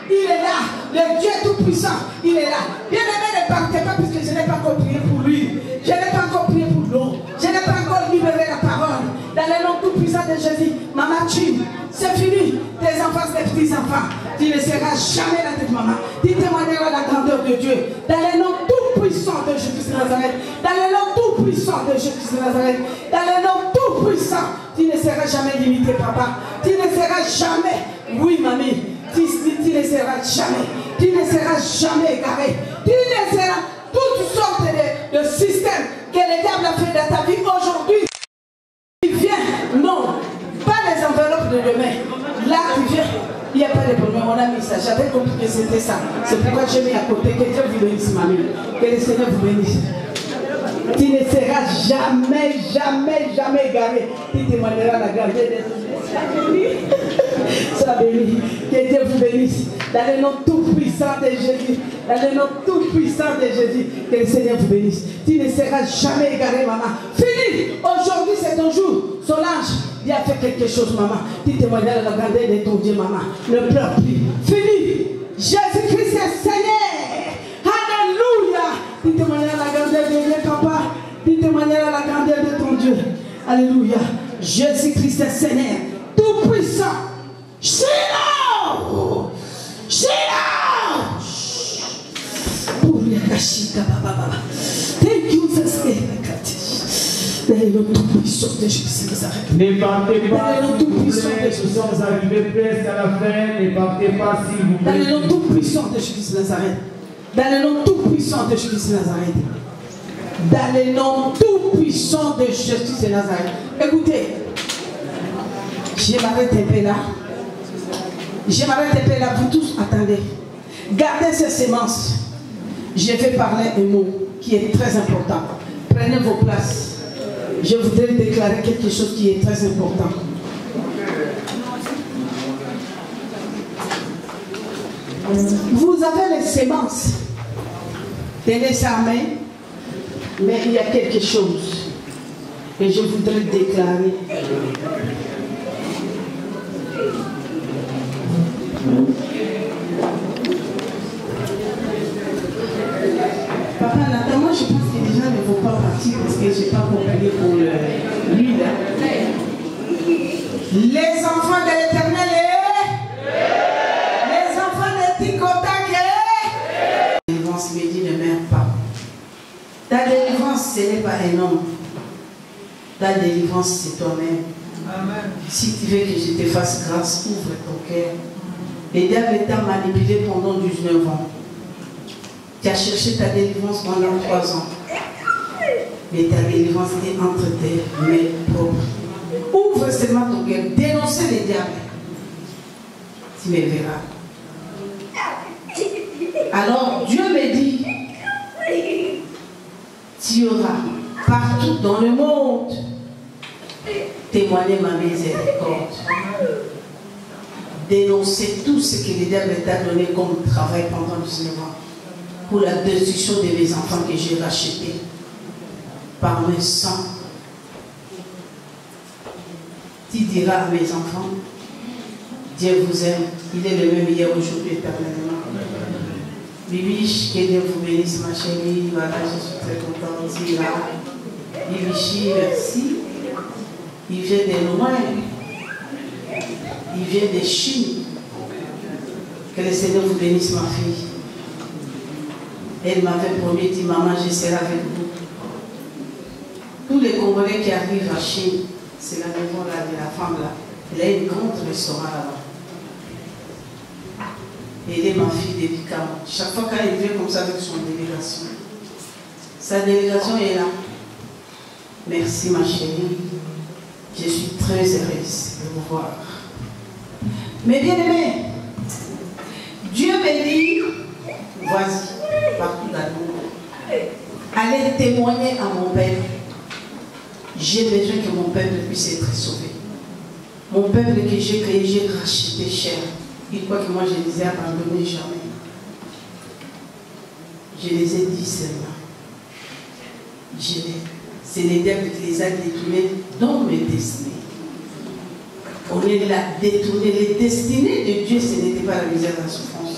Il est là. Le Dieu tout-puissant, il est là. Bien-aimé, ne partez pas puisque je n'ai pas encore prié pour lui. Je n'ai pas encore prié pour l'eau. Je n'ai pas encore libéré la parole. Dans le nom tout-puissant de Jésus, maman, c'est fini. Tes enfants, tes petits-enfants, tu ne seras jamais la tête, maman. Tu témoigneras la grandeur de Dieu. Dans le nom tout-puissant de Jésus de Nazareth. Dans le nom tout-puissant de Jésus de Nazareth. Dans le nom tout-puissant, tu ne seras jamais limité, papa. Tu ne seras jamais, oui, mamie. Tu ne seras jamais. Tu ne seras jamais égaré. Tu ne seras toutes sortes de systèmes que le diable a fait dans ta vie aujourd'hui. Tu viens, non, pas les enveloppes de demain. Là, tu viens. Il n'y a pas de problème, on a mis ça. J'avais compris que c'était ça. C'est pourquoi j'ai mis à côté. Que Dieu vous bénisse, mamie. Que le Seigneur vous bénisse. Tu ne seras jamais, jamais, jamais égaré. Tu témoigneras la grandeur de Dieu. Sois béni. Que Dieu vous bénisse. Dans le nom tout-puissant de Jésus. Dans le nom tout-puissant de Jésus. Que le Seigneur vous bénisse. Tu ne seras jamais égaré, maman. Fini. Aujourd'hui, c'est ton jour. Solange, Dieu a fait quelque chose, maman. Tu témoigneras la grandeur de ton Dieu, maman. Ne pleure plus. Fini. Jésus-Christ est Seigneur. Alléluia. Tu témoigneras la grandeur de Dieu, papa. Tu témoigneras la grandeur de ton Dieu. Alléluia. Jésus-Christ est Seigneur. Tout-puissant. Shiloh! Shiloh! Thank you, dans le nom tout-puissant de Jésus de Nazareth. Ne partez pas, nous sommes arrivés presque à la fin. Ne partez pas, s'il vous plaît. Dans le nom tout-puissant de Jésus de Nazareth. Dans le nom tout-puissant de Jésus de Nazareth. Dans le nom tout-puissant de Jésus de Nazareth. Écoutez, je m'arrête un peu là. Je m'arrête un peu là. Vous tous, attendez. Gardez ces semences. Je vais parler un mot qui est très important. Prenez vos places. Je voudrais déclarer quelque chose qui est très important. Vous avez les semences. Tenez ça en main. Mais il y a quelque chose que je voudrais déclarer. Papa Nathan, moi je pense que les gens ne vont pas partir parce que je n'ai pas compris pour l'huile. Les enfants de l'Éternel les enfants de Tikotak la délivrance me dit ne meurs pas. Ta délivrance ce n'est pas un homme. Ta délivrance c'est toi-même. Si tu veux que je te fasse grâce, ouvre ton cœur. Le diable t'a manipulé pendant 19 ans. Tu as cherché ta délivrance pendant 3 ans. Mais ta délivrance est entre tes mains propres. Ouvre seulement ton cœur. Dénoncez le diable. Tu me verras. Alors Dieu me dit, tu auras partout dans le monde témoigner ma miséricorde. Dénoncer tout ce que le diable t'a donné comme travail pendant 19 ans. Pour la destruction de mes enfants que j'ai rachetés par mes sangs. Tu diras à mes enfants, Dieu vous aime, il est le même hier, aujourd'hui, éternellement. Bibiche, que Dieu vous bénisse, ma chérie. Voilà, je suis très contente. Bibichi, merci. Il vient de loin. Il vient de Chine. Que le Seigneur vous bénisse, ma fille. Elle m'avait promis, dit, maman, je serai avec vous. Tous les Congolais qui arrivent à Chine, c'est la maison là, de la femme là. Elle a une grande restaurant là-bas. Elle est ma fille depuis 40 ans. Chaque fois qu'elle vient comme ça avec son délégation, sa délégation est là. Merci ma chérie. Je suis très heureuse de vous voir. Mais bien aimé, Dieu me dit, vas-y, partout dans le monde. Allez témoigner à mon peuple. J'ai besoin que mon peuple puisse être sauvé. Mon peuple que j'ai créé, j'ai racheté cher. Il croit que moi je les ai abandonnés jamais. Je les ai dit seulement. C'est les diables qui les a détournés dans mes destinées. On l'a détourné. Les destinées de Dieu, ce n'était pas la misère et la souffrance.